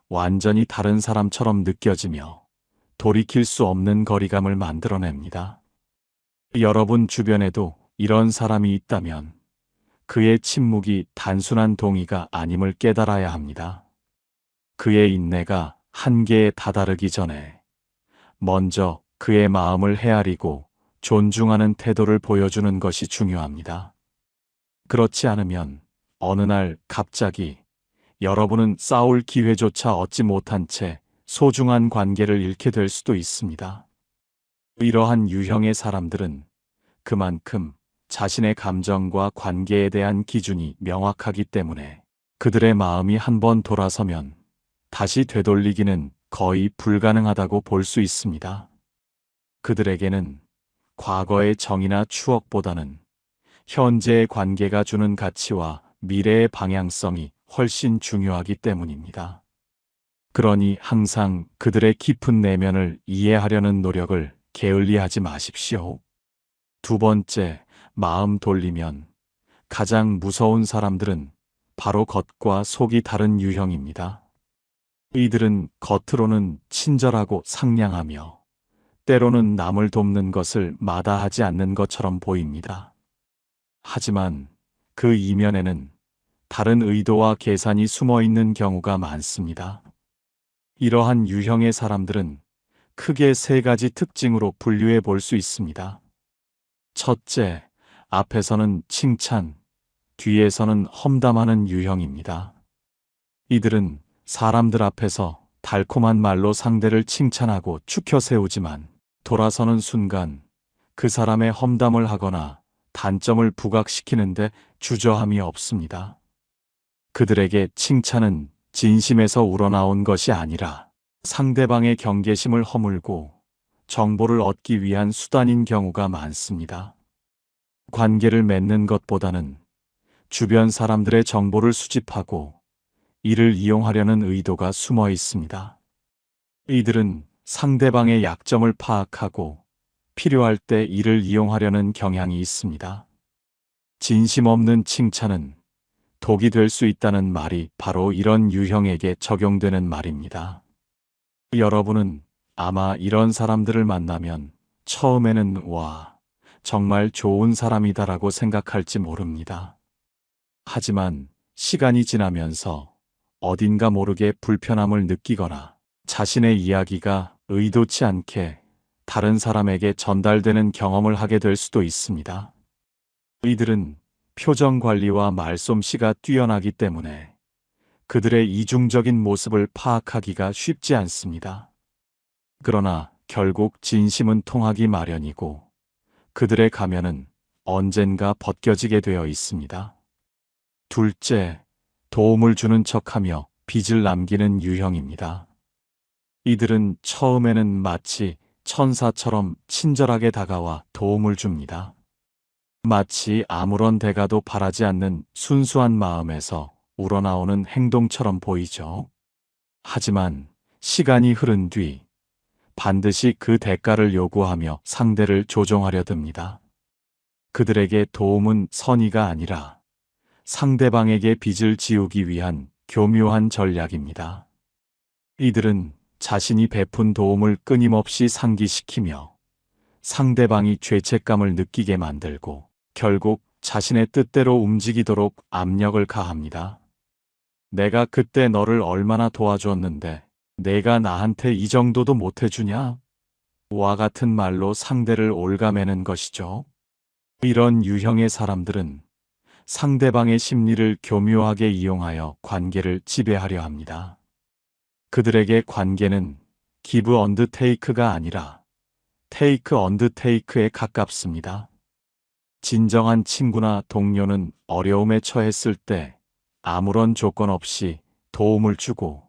완전히 다른 사람처럼 느껴지며 돌이킬 수 없는 거리감을 만들어냅니다. 여러분 주변에도 이런 사람이 있다면 그의 침묵이 단순한 동의가 아님을 깨달아야 합니다. 그의 인내가 한계에 다다르기 전에 먼저 그의 마음을 헤아리고 존중하는 태도를 보여주는 것이 중요합니다. 그렇지 않으면 어느 날 갑자기 여러분은 싸울 기회조차 얻지 못한 채 소중한 관계를 잃게 될 수도 있습니다. 이러한 유형의 사람들은 그만큼 자신의 감정과 관계에 대한 기준이 명확하기 때문에 그들의 마음이 한번 돌아서면 다시 되돌리기는 거의 불가능하다고 볼 수 있습니다. 그들에게는 과거의 정이나 추억보다는 현재의 관계가 주는 가치와 미래의 방향성이 훨씬 중요하기 때문입니다. 그러니 항상 그들의 깊은 내면을 이해하려는 노력을 게을리하지 마십시오. 두 번째, 마음 돌리면 가장 무서운 사람들은 바로 겉과 속이 다른 유형입니다. 이들은 겉으로는 친절하고 상냥하며 때로는 남을 돕는 것을 마다하지 않는 것처럼 보입니다. 하지만 그 이면에는 다른 의도와 계산이 숨어 있는 경우가 많습니다. 이러한 유형의 사람들은 크게 세 가지 특징으로 분류해 볼 수 있습니다. 첫째, 앞에서는 칭찬, 뒤에서는 험담하는 유형입니다. 이들은 사람들 앞에서 달콤한 말로 상대를 칭찬하고 추켜 세우지만 돌아서는 순간 그 사람의 험담을 하거나 단점을 부각시키는데 주저함이 없습니다. 그들에게 칭찬은 진심에서 우러나온 것이 아니라 상대방의 경계심을 허물고 정보를 얻기 위한 수단인 경우가 많습니다. 관계를 맺는 것보다는 주변 사람들의 정보를 수집하고 이를 이용하려는 의도가 숨어 있습니다. 이들은 상대방의 약점을 파악하고 필요할 때 이를 이용하려는 경향이 있습니다. 진심 없는 칭찬은 독이 될 수 있다는 말이 바로 이런 유형에게 적용되는 말입니다. 여러분은 아마 이런 사람들을 만나면 처음에는 와, 정말 좋은 사람이다라고 생각할지 모릅니다. 하지만 시간이 지나면서 어딘가 모르게 불편함을 느끼거나 자신의 이야기가 의도치 않게 다른 사람에게 전달되는 경험을 하게 될 수도 있습니다. 이들은 표정 관리와 말솜씨가 뛰어나기 때문에 그들의 이중적인 모습을 파악하기가 쉽지 않습니다. 그러나 결국 진심은 통하기 마련이고 그들의 가면은 언젠가 벗겨지게 되어 있습니다. 둘째, 도움을 주는 척하며 빚을 남기는 유형입니다. 이들은 처음에는 마치 천사처럼 친절하게 다가와 도움을 줍니다. 마치 아무런 대가도 바라지 않는 순수한 마음에서 우러나오는 행동처럼 보이죠. 하지만 시간이 흐른 뒤 반드시 그 대가를 요구하며 상대를 조종하려 듭니다. 그들에게 도움은 선의가 아니라 상대방에게 빚을 지우기 위한 교묘한 전략입니다. 이들은 자신이 베푼 도움을 끊임없이 상기시키며 상대방이 죄책감을 느끼게 만들고 결국 자신의 뜻대로 움직이도록 압력을 가합니다. 내가 그때 너를 얼마나 도와줬는데 내가 나한테 이 정도도 못해주냐? 와 같은 말로 상대를 옭아매는 것이죠. 이런 유형의 사람들은 상대방의 심리를 교묘하게 이용하여 관계를 지배하려 합니다. 그들에게 관계는 give and take가 아니라 take and take에 가깝습니다. 진정한 친구나 동료는 어려움에 처했을 때 아무런 조건 없이 도움을 주고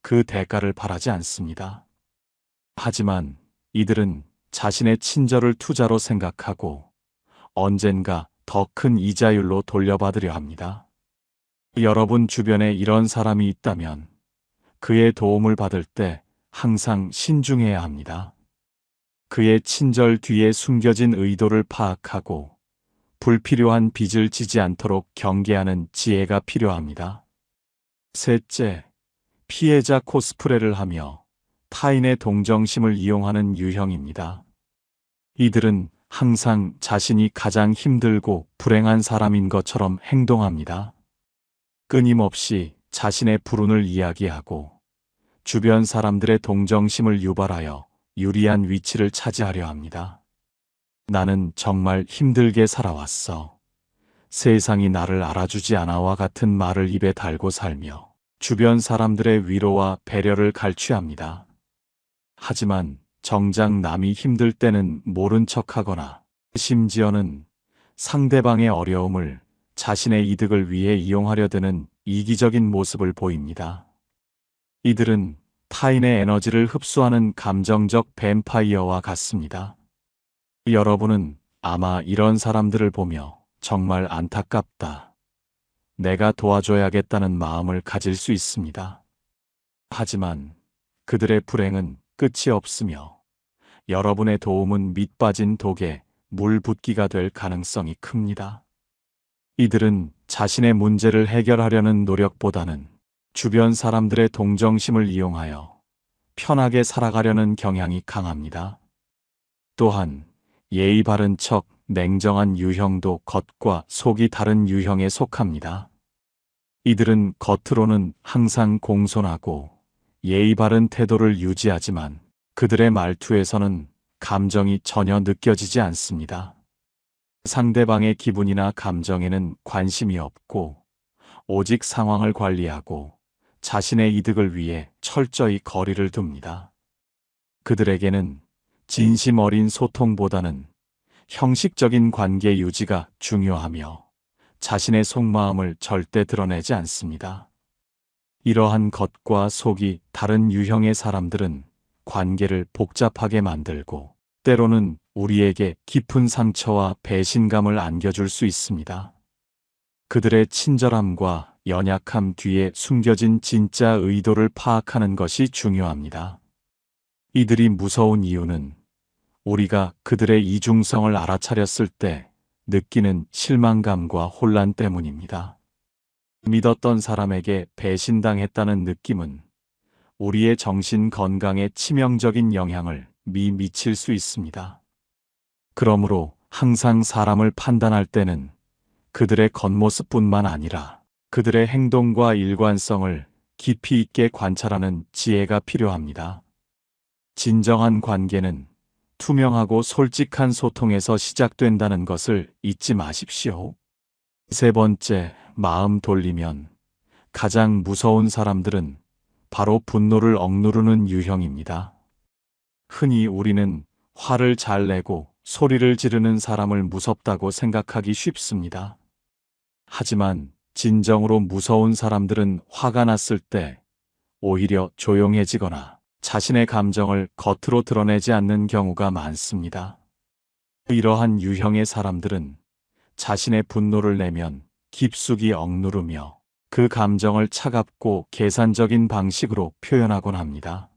그 대가를 바라지 않습니다. 하지만 이들은 자신의 친절을 투자로 생각하고 언젠가 더 큰 이자율로 돌려받으려 합니다. 여러분 주변에 이런 사람이 있다면 그의 도움을 받을 때 항상 신중해야 합니다. 그의 친절 뒤에 숨겨진 의도를 파악하고 불필요한 빚을 지지 않도록 경계하는 지혜가 필요합니다. 셋째, 피해자 코스프레를 하며 타인의 동정심을 이용하는 유형입니다. 이들은 항상 자신이 가장 힘들고 불행한 사람인 것처럼 행동합니다. 끊임없이 자신의 불운을 이야기하고 주변 사람들의 동정심을 유발하여 유리한 위치를 차지하려 합니다. 나는 정말 힘들게 살아왔어. 세상이 나를 알아주지 않아와 같은 말을 입에 달고 살며 주변 사람들의 위로와 배려를 갈취합니다. 하지만 정작 남이 힘들 때는 모른 척하거나 심지어는 상대방의 어려움을 자신의 이득을 위해 이용하려 드는 이기적인 모습을 보입니다. 이들은 타인의 에너지를 흡수하는 감정적 뱀파이어와 같습니다. 여러분은 아마 이런 사람들을 보며 정말 안타깝다, 내가 도와줘야겠다는 마음을 가질 수 있습니다. 하지만 그들의 불행은 끝이 없으며 여러분의 도움은 밑빠진 독에 물 붓기가 될 가능성이 큽니다. 이들은 자신의 문제를 해결하려는 노력보다는 주변 사람들의 동정심을 이용하여 편하게 살아가려는 경향이 강합니다. 또한 예의 바른 척 냉정한 유형도 겉과 속이 다른 유형에 속합니다. 이들은 겉으로는 항상 공손하고 예의 바른 태도를 유지하지만 그들의 말투에서는 감정이 전혀 느껴지지 않습니다. 상대방의 기분이나 감정에는 관심이 없고 오직 상황을 관리하고 자신의 이득을 위해 철저히 거리를 둡니다. 그들에게는 진심 어린 소통보다는 형식적인 관계 유지가 중요하며 자신의 속마음을 절대 드러내지 않습니다. 이러한 겉과 속이 다른 유형의 사람들은 관계를 복잡하게 만들고 때로는 우리에게 깊은 상처와 배신감을 안겨줄 수 있습니다. 그들의 친절함과 연약함 뒤에 숨겨진 진짜 의도를 파악하는 것이 중요합니다. 이들이 무서운 이유는 우리가 그들의 이중성을 알아차렸을 때 느끼는 실망감과 혼란 때문입니다. 믿었던 사람에게 배신당했다는 느낌은 우리의 정신 건강에 치명적인 영향을 미칠 수 있습니다. 그러므로 항상 사람을 판단할 때는 그들의 겉모습뿐만 아니라 그들의 행동과 일관성을 깊이 있게 관찰하는 지혜가 필요합니다. 진정한 관계는 투명하고 솔직한 소통에서 시작된다는 것을 잊지 마십시오. 세 번째, 마음 돌리면 가장 무서운 사람들은 바로 분노를 억누르는 유형입니다. 흔히 우리는 화를 잘 내고 소리를 지르는 사람을 무섭다고 생각하기 쉽습니다. 하지만 진정으로 무서운 사람들은 화가 났을 때 오히려 조용해지거나 자신의 감정을 겉으로 드러내지 않는 경우가 많습니다. 이러한 유형의 사람들은 자신의 분노를 내면 깊숙이 억누르며 그 감정을 차갑고 계산적인 방식으로 표현하곤 합니다.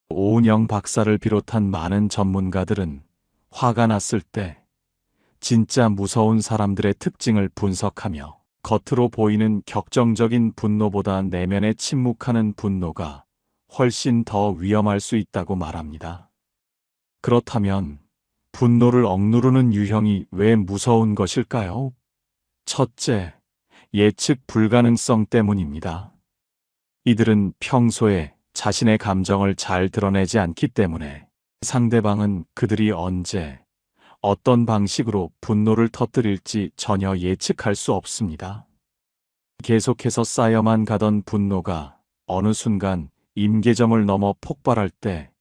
오은영 박사를 비롯한 많은 전문가들은 화가 났을 때 진짜 무서운 사람들의 특징을 분석하며 겉으로 보이는 격정적인 분노보다 내면에 침묵하는 분노가 훨씬 더 위험할 수 있다고 말합니다. 그렇다면 분노를 억누르는 유형이 왜 무서운 것일까요? 첫째, 예측 불가능성 때문입니다. 이들은 평소에 자신의 감정을 잘 드러내지 않기 때문에 상대방은 그들이 언제, 어떤 방식으로 분노를 터뜨릴지 전혀 예측할 수 없습니다. 계속해서 쌓여만 가던 분노가 어느 순간 임계점을 넘어 폭발할 때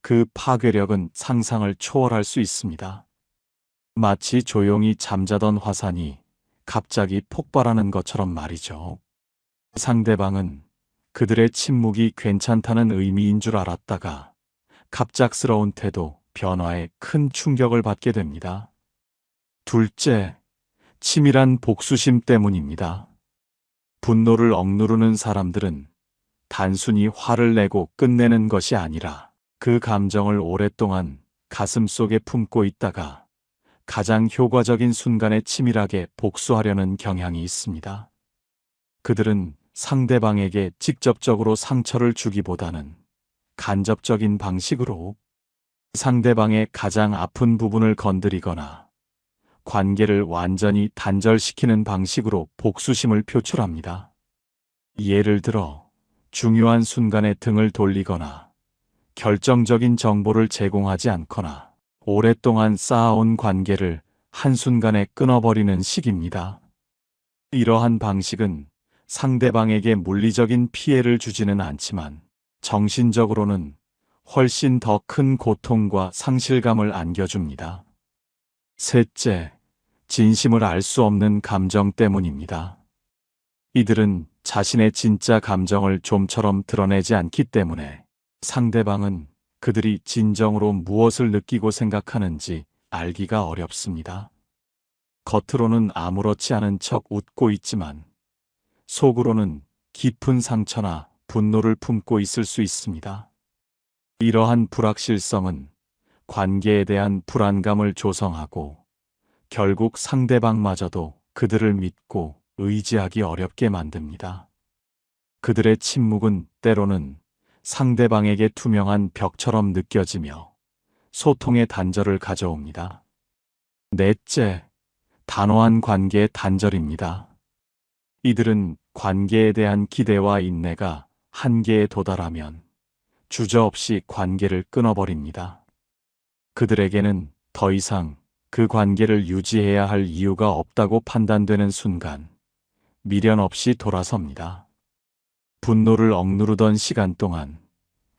그 파괴력은 상상을 초월할 수 있습니다. 마치 조용히 잠자던 화산이 갑자기 폭발하는 것처럼 말이죠. 상대방은 그들의 침묵이 괜찮다는 의미인 줄 알았다가 갑작스러운 태도, 변화에 큰 충격을 받게 됩니다. 둘째, 치밀한 복수심 때문입니다. 분노를 억누르는 사람들은 단순히 화를 내고 끝내는 것이 아니라 그 감정을 오랫동안 가슴속에 품고 있다가 가장 효과적인 순간에 치밀하게 복수하려는 경향이 있습니다. 그들은 상대방에게 직접적으로 상처를 주기보다는 간접적인 방식으로 상대방의 가장 아픈 부분을 건드리거나 관계를 완전히 단절시키는 방식으로 복수심을 표출합니다. 예를 들어 중요한 순간에 등을 돌리거나 결정적인 정보를 제공하지 않거나 오랫동안 쌓아온 관계를 한순간에 끊어버리는 식입니다. 이러한 방식은 상대방에게 물리적인 피해를 주지는 않지만 정신적으로는 훨씬 더 큰 고통과 상실감을 안겨줍니다. 셋째, 진심을 알 수 없는 감정 때문입니다. 이들은 자신의 진짜 감정을 좀처럼 드러내지 않기 때문에 상대방은 그들이 진정으로 무엇을 느끼고 생각하는지 알기가 어렵습니다. 겉으로는 아무렇지 않은 척 웃고 있지만 속으로는 깊은 상처나 분노를 품고 있을 수 있습니다. 이러한 불확실성은 관계에 대한 불안감을 조성하고 결국 상대방마저도 그들을 믿고 의지하기 어렵게 만듭니다. 그들의 침묵은 때로는 상대방에게 투명한 벽처럼 느껴지며 소통의 단절을 가져옵니다. 넷째, 단호한 관계의 단절입니다. 이들은 관계에 대한 기대와 인내가 한계에 도달하면 주저없이 관계를 끊어버립니다. 그들에게는 더 이상 그 관계를 유지해야 할 이유가 없다고 판단되는 순간 미련 없이 돌아섭니다. 분노를 억누르던 시간 동안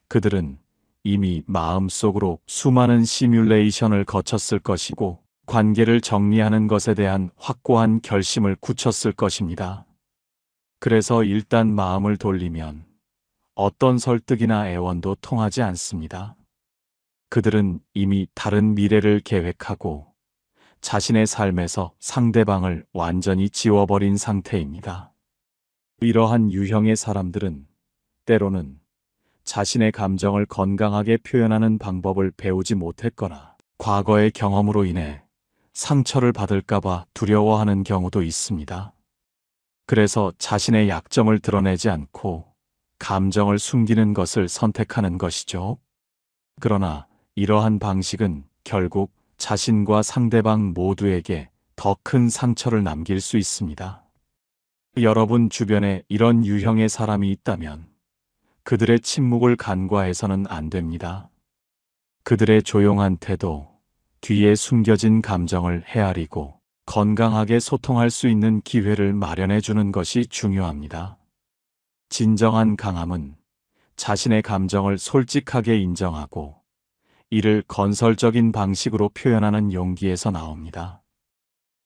그들은 이미 마음속으로 수많은 시뮬레이션을 거쳤을 것이고 관계를 정리하는 것에 대한 확고한 결심을 굳혔을 것입니다. 그래서 일단 마음을 돌리면 어떤 설득이나 애원도 통하지 않습니다. 그들은 이미 다른 미래를 계획하고 자신의 삶에서 상대방을 완전히 지워버린 상태입니다. 이러한 유형의 사람들은 때로는 자신의 감정을 건강하게 표현하는 방법을 배우지 못했거나 과거의 경험으로 인해 상처를 받을까봐 두려워하는 경우도 있습니다. 그래서 자신의 약점을 드러내지 않고 감정을 숨기는 것을 선택하는 것이죠. 그러나 이러한 방식은 결국 자신과 상대방 모두에게 더 큰 상처를 남길 수 있습니다. 여러분 주변에 이런 유형의 사람이 있다면 그들의 침묵을 간과해서는 안 됩니다. 그들의 조용한 태도, 뒤에 숨겨진 감정을 헤아리고 건강하게 소통할 수 있는 기회를 마련해 주는 것이 중요합니다. 진정한 강함은 자신의 감정을 솔직하게 인정하고 이를 건설적인 방식으로 표현하는 용기에서 나옵니다.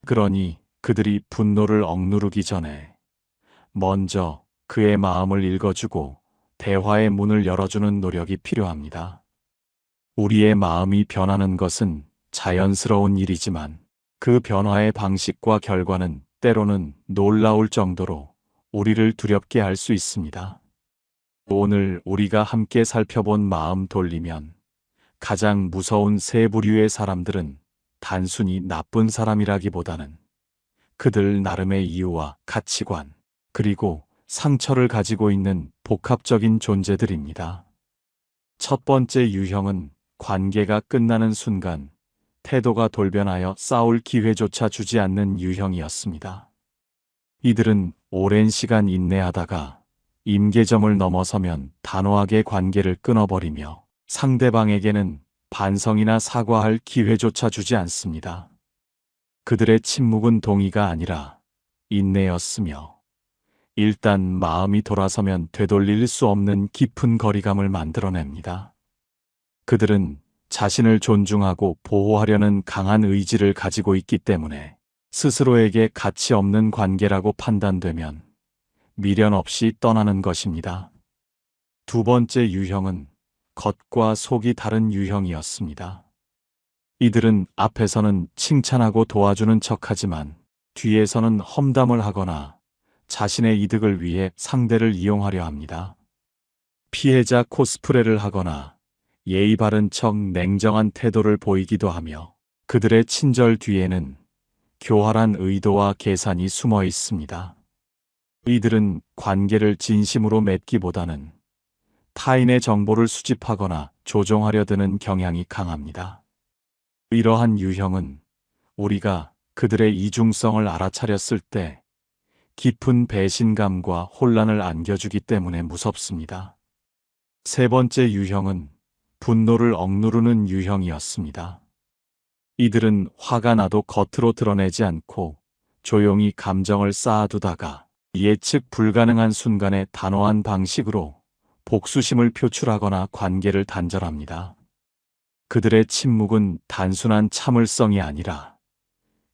그러니 그들이 분노를 억누르기 전에 먼저 그의 마음을 읽어주고 대화의 문을 열어주는 노력이 필요합니다. 우리의 마음이 변하는 것은 자연스러운 일이지만 그 변화의 방식과 결과는 때로는 놀라울 정도로 우리를 두렵게 할 수 있습니다. 오늘 우리가 함께 살펴본 마음 돌리면 가장 무서운 세 부류의 사람들은 단순히 나쁜 사람이라기보다는 그들 나름의 이유와 가치관, 그리고 상처를 가지고 있는 복합적인 존재들입니다. 첫 번째 유형은 관계가 끝나는 순간 태도가 돌변하여 싸울 기회조차 주지 않는 유형이었습니다. 이들은 오랜 시간 인내하다가 임계점을 넘어서면 단호하게 관계를 끊어버리며 상대방에게는 반성이나 사과할 기회조차 주지 않습니다. 그들의 침묵은 동의가 아니라 인내였으며 일단 마음이 돌아서면 되돌릴 수 없는 깊은 거리감을 만들어냅니다. 그들은 자신을 존중하고 보호하려는 강한 의지를 가지고 있기 때문에 스스로에게 가치 없는 관계라고 판단되면 미련 없이 떠나는 것입니다. 두 번째 유형은 겉과 속이 다른 유형이었습니다. 이들은 앞에서는 칭찬하고 도와주는 척하지만 뒤에서는 험담을 하거나 자신의 이득을 위해 상대를 이용하려 합니다. 피해자 코스프레를 하거나 예의 바른 척 냉정한 태도를 보이기도 하며 그들의 친절 뒤에는 교활한 의도와 계산이 숨어 있습니다. 이들은 관계를 진심으로 맺기보다는 타인의 정보를 수집하거나 조종하려 드는 경향이 강합니다. 이러한 유형은 우리가 그들의 이중성을 알아차렸을 때 깊은 배신감과 혼란을 안겨주기 때문에 무섭습니다. 세 번째 유형은 분노를 억누르는 유형이었습니다. 이들은 화가 나도 겉으로 드러내지 않고 조용히 감정을 쌓아두다가 예측 불가능한 순간에 단호한 방식으로 복수심을 표출하거나 관계를 단절합니다. 그들의 침묵은 단순한 참을성이 아니라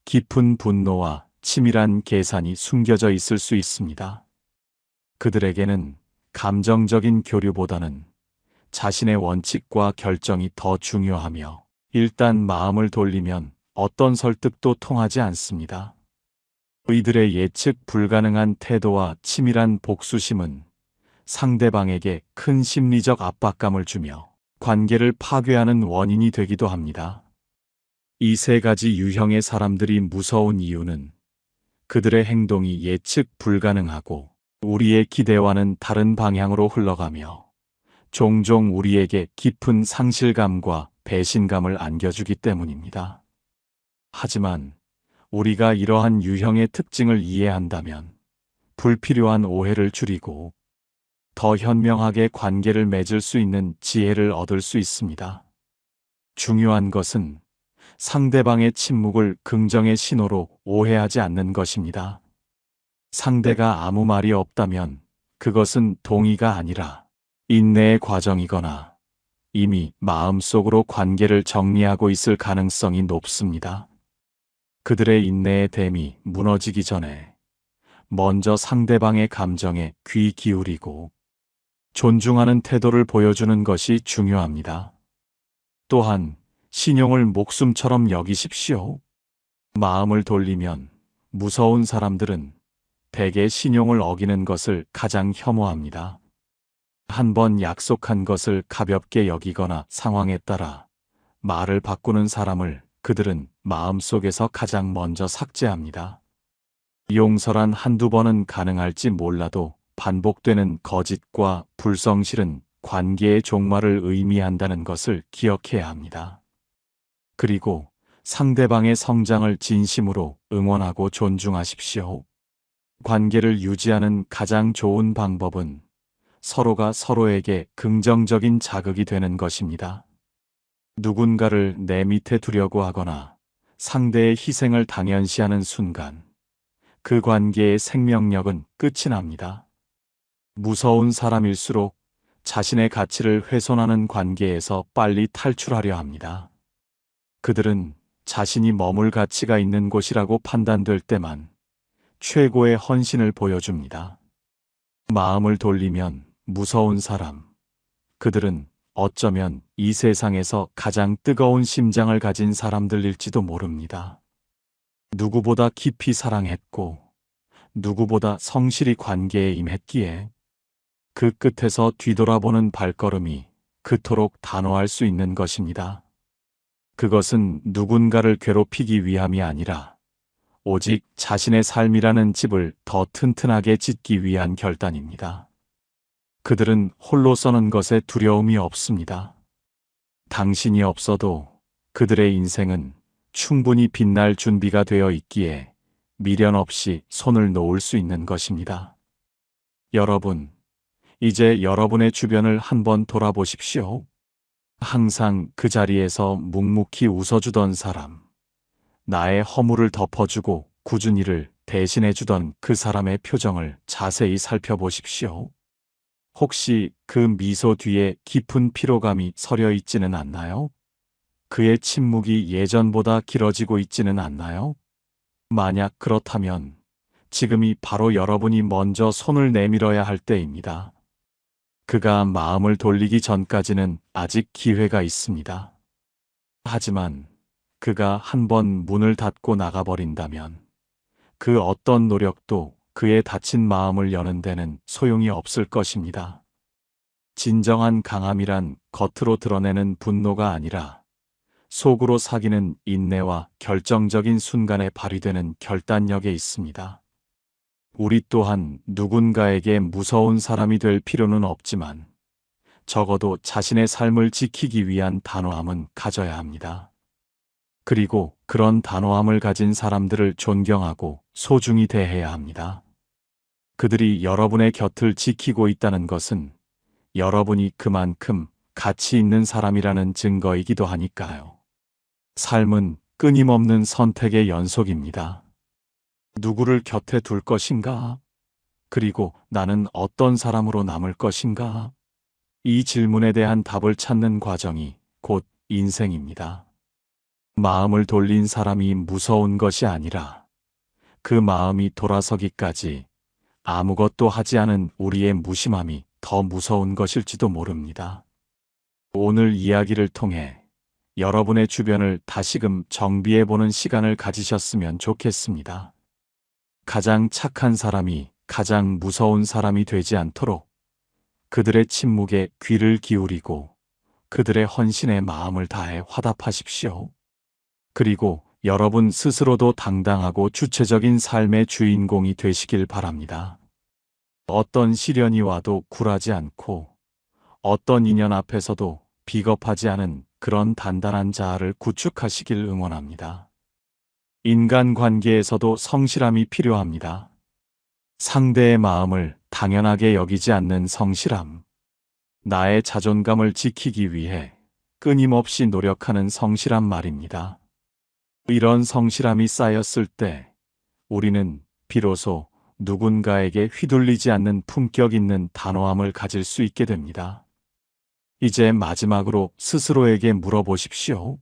깊은 분노와 치밀한 계산이 숨겨져 있을 수 있습니다. 그들에게는 감정적인 교류보다는 자신의 원칙과 결정이 더 중요하며 일단 마음을 돌리면 어떤 설득도 통하지 않습니다. 이들의 예측 불가능한 태도와 치밀한 복수심은 상대방에게 큰 심리적 압박감을 주며 관계를 파괴하는 원인이 되기도 합니다. 이 세 가지 유형의 사람들이 무서운 이유는 그들의 행동이 예측 불가능하고 우리의 기대와는 다른 방향으로 흘러가며 종종 우리에게 깊은 상실감과 배신감을 안겨주기 때문입니다. 하지만 우리가 이러한 유형의 특징을 이해한다면 불필요한 오해를 줄이고 더 현명하게 관계를 맺을 수 있는 지혜를 얻을 수 있습니다. 중요한 것은 상대방의 침묵을 긍정의 신호로 오해하지 않는 것입니다. 상대가 아무 말이 없다면 그것은 동의가 아니라 인내의 과정이거나 이미 마음속으로 관계를 정리하고 있을 가능성이 높습니다. 그들의 인내의 댐이 무너지기 전에 먼저 상대방의 감정에 귀 기울이고 존중하는 태도를 보여주는 것이 중요합니다. 또한 신용을 목숨처럼 여기십시오. 마음을 돌리면 무서운 사람들은 대개 신용을 어기는 것을 가장 혐오합니다. 한번 약속한 것을 가볍게 여기거나 상황에 따라 말을 바꾸는 사람을 그들은 마음속에서 가장 먼저 삭제합니다. 용서란 한두 번은 가능할지 몰라도 반복되는 거짓과 불성실은 관계의 종말을 의미한다는 것을 기억해야 합니다. 그리고 상대방의 성장을 진심으로 응원하고 존중하십시오. 관계를 유지하는 가장 좋은 방법은 서로가 서로에게 긍정적인 자극이 되는 것입니다. 누군가를 내 밑에 두려고 하거나 상대의 희생을 당연시하는 순간 그 관계의 생명력은 끝이 납니다. 무서운 사람일수록 자신의 가치를 훼손하는 관계에서 빨리 탈출하려 합니다. 그들은 자신이 머물 가치가 있는 곳이라고 판단될 때만 최고의 헌신을 보여줍니다. 마음을 돌리면 무서운 사람, 그들은 어쩌면 이 세상에서 가장 뜨거운 심장을 가진 사람들일지도 모릅니다. 누구보다 깊이 사랑했고 누구보다 성실히 관계에 임했기에 그 끝에서 뒤돌아보는 발걸음이 그토록 단호할 수 있는 것입니다. 그것은 누군가를 괴롭히기 위함이 아니라 오직 자신의 삶이라는 집을 더 튼튼하게 짓기 위한 결단입니다. 그들은 홀로 서는 것에 두려움이 없습니다. 당신이 없어도 그들의 인생은 충분히 빛날 준비가 되어 있기에 미련 없이 손을 놓을 수 있는 것입니다. 여러분, 이제 여러분의 주변을 한번 돌아보십시오. 항상 그 자리에서 묵묵히 웃어주던 사람, 나의 허물을 덮어주고 굳은 일을 대신해주던 그 사람의 표정을 자세히 살펴보십시오. 혹시 그 미소 뒤에 깊은 피로감이 서려 있지는 않나요? 그의 침묵이 예전보다 길어지고 있지는 않나요? 만약 그렇다면 지금이 바로 여러분이 먼저 손을 내밀어야 할 때입니다. 그가 마음을 돌리기 전까지는 아직 기회가 있습니다. 하지만 그가 한번 문을 닫고 나가버린다면 그 어떤 노력도 그의 다친 마음을 여는 데는 소용이 없을 것입니다. 진정한 강함이란 겉으로 드러내는 분노가 아니라 속으로 사귀는 인내와 결정적인 순간에 발휘되는 결단력에 있습니다. 우리 또한 누군가에게 무서운 사람이 될 필요는 없지만 적어도 자신의 삶을 지키기 위한 단호함은 가져야 합니다. 그리고 그런 단호함을 가진 사람들을 존경하고 소중히 대해야 합니다. 그들이 여러분의 곁을 지키고 있다는 것은 여러분이 그만큼 가치 있는 사람이라는 증거이기도 하니까요. 삶은 끊임없는 선택의 연속입니다. 누구를 곁에 둘 것인가? 그리고 나는 어떤 사람으로 남을 것인가? 이 질문에 대한 답을 찾는 과정이 곧 인생입니다. 마음을 돌린 사람이 무서운 것이 아니라 그 마음이 돌아서기까지 아무것도 하지 않은 우리의 무심함이 더 무서운 것일지도 모릅니다. 오늘 이야기를 통해 여러분의 주변을 다시금 정비해보는 시간을 가지셨으면 좋겠습니다. 가장 착한 사람이 가장 무서운 사람이 되지 않도록 그들의 침묵에 귀를 기울이고 그들의 헌신에 마음을 다해 화답하십시오. 그리고 여러분 스스로도 당당하고 주체적인 삶의 주인공이 되시길 바랍니다. 어떤 시련이 와도 굴하지 않고 어떤 인연 앞에서도 비겁하지 않은 그런 단단한 자아를 구축하시길 응원합니다. 인간관계에서도 성실함이 필요합니다. 상대의 마음을 당연하게 여기지 않는 성실함. 나의 자존감을 지키기 위해 끊임없이 노력하는 성실함 말입니다. 이런 성실함이 쌓였을 때 우리는 비로소 누군가에게 휘둘리지 않는 품격 있는 단호함을 가질 수 있게 됩니다. 이제 마지막으로 스스로에게 물어보십시오.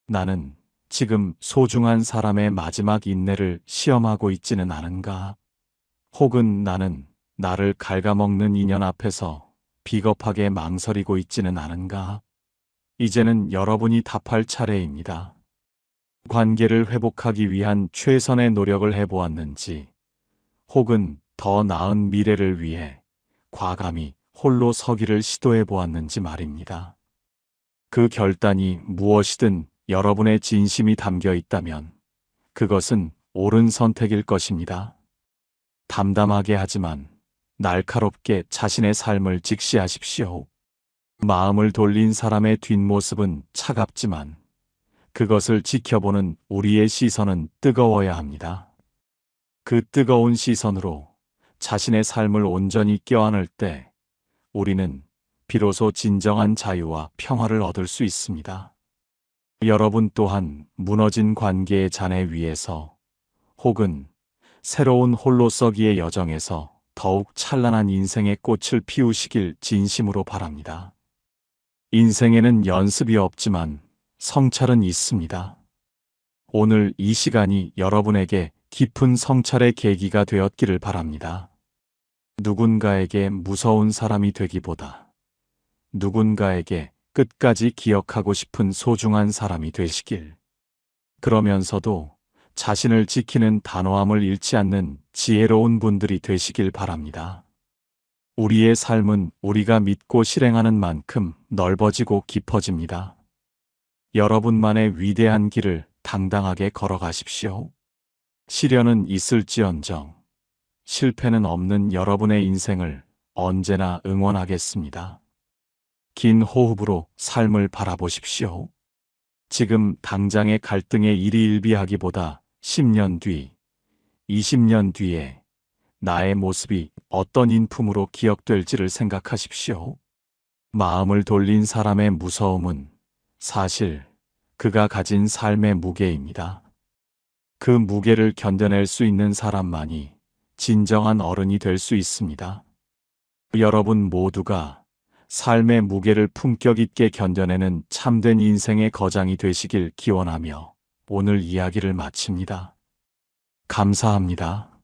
나는 지금 소중한 사람의 마지막 인내를 시험하고 있지는 않은가? 혹은 나는 나를 갉아먹는 인연 앞에서 비겁하게 망설이고 있지는 않은가? 이제는 여러분이 답할 차례입니다. 관계를 회복하기 위한 최선의 노력을 해보았는지, 혹은 더 나은 미래를 위해 과감히 홀로 서기를 시도해보았는지 말입니다. 그 결단이 무엇이든 여러분의 진심이 담겨 있다면 그것은 옳은 선택일 것입니다. 담담하게 하지만 날카롭게 자신의 삶을 직시하십시오. 마음을 돌린 사람의 뒷모습은 차갑지만 그것을 지켜보는 우리의 시선은 뜨거워야 합니다. 그 뜨거운 시선으로 자신의 삶을 온전히 껴안을 때 우리는 비로소 진정한 자유와 평화를 얻을 수 있습니다. 여러분 또한 무너진 관계의 잔해 위에서 혹은 새로운 홀로서기의 여정에서 더욱 찬란한 인생의 꽃을 피우시길 진심으로 바랍니다. 인생에는 연습이 없지만 성찰은 있습니다. 오늘 이 시간이 여러분에게 깊은 성찰의 계기가 되었기를 바랍니다. 누군가에게 무서운 사람이 되기보다 누군가에게 끝까지 기억하고 싶은 소중한 사람이 되시길. 그러면서도 자신을 지키는 단호함을 잃지 않는 지혜로운 분들이 되시길 바랍니다. 우리의 삶은 우리가 믿고 실행하는 만큼 넓어지고 깊어집니다. 여러분만의 위대한 길을 당당하게 걸어가십시오. 시련은 있을지언정 실패는 없는 여러분의 인생을 언제나 응원하겠습니다. 긴 호흡으로 삶을 바라보십시오. 지금 당장의 갈등에 일희일비하기보다 10년 뒤, 20년 뒤에 나의 모습이 어떤 인품으로 기억될지를 생각하십시오. 마음을 돌린 사람의 무서움은 사실 그가 가진 삶의 무게입니다. 그 무게를 견뎌낼 수 있는 사람만이 진정한 어른이 될 수 있습니다. 여러분 모두가 삶의 무게를 품격 있게 견뎌내는 참된 인생의 거장이 되시길 기원하며 오늘 이야기를 마칩니다. 감사합니다.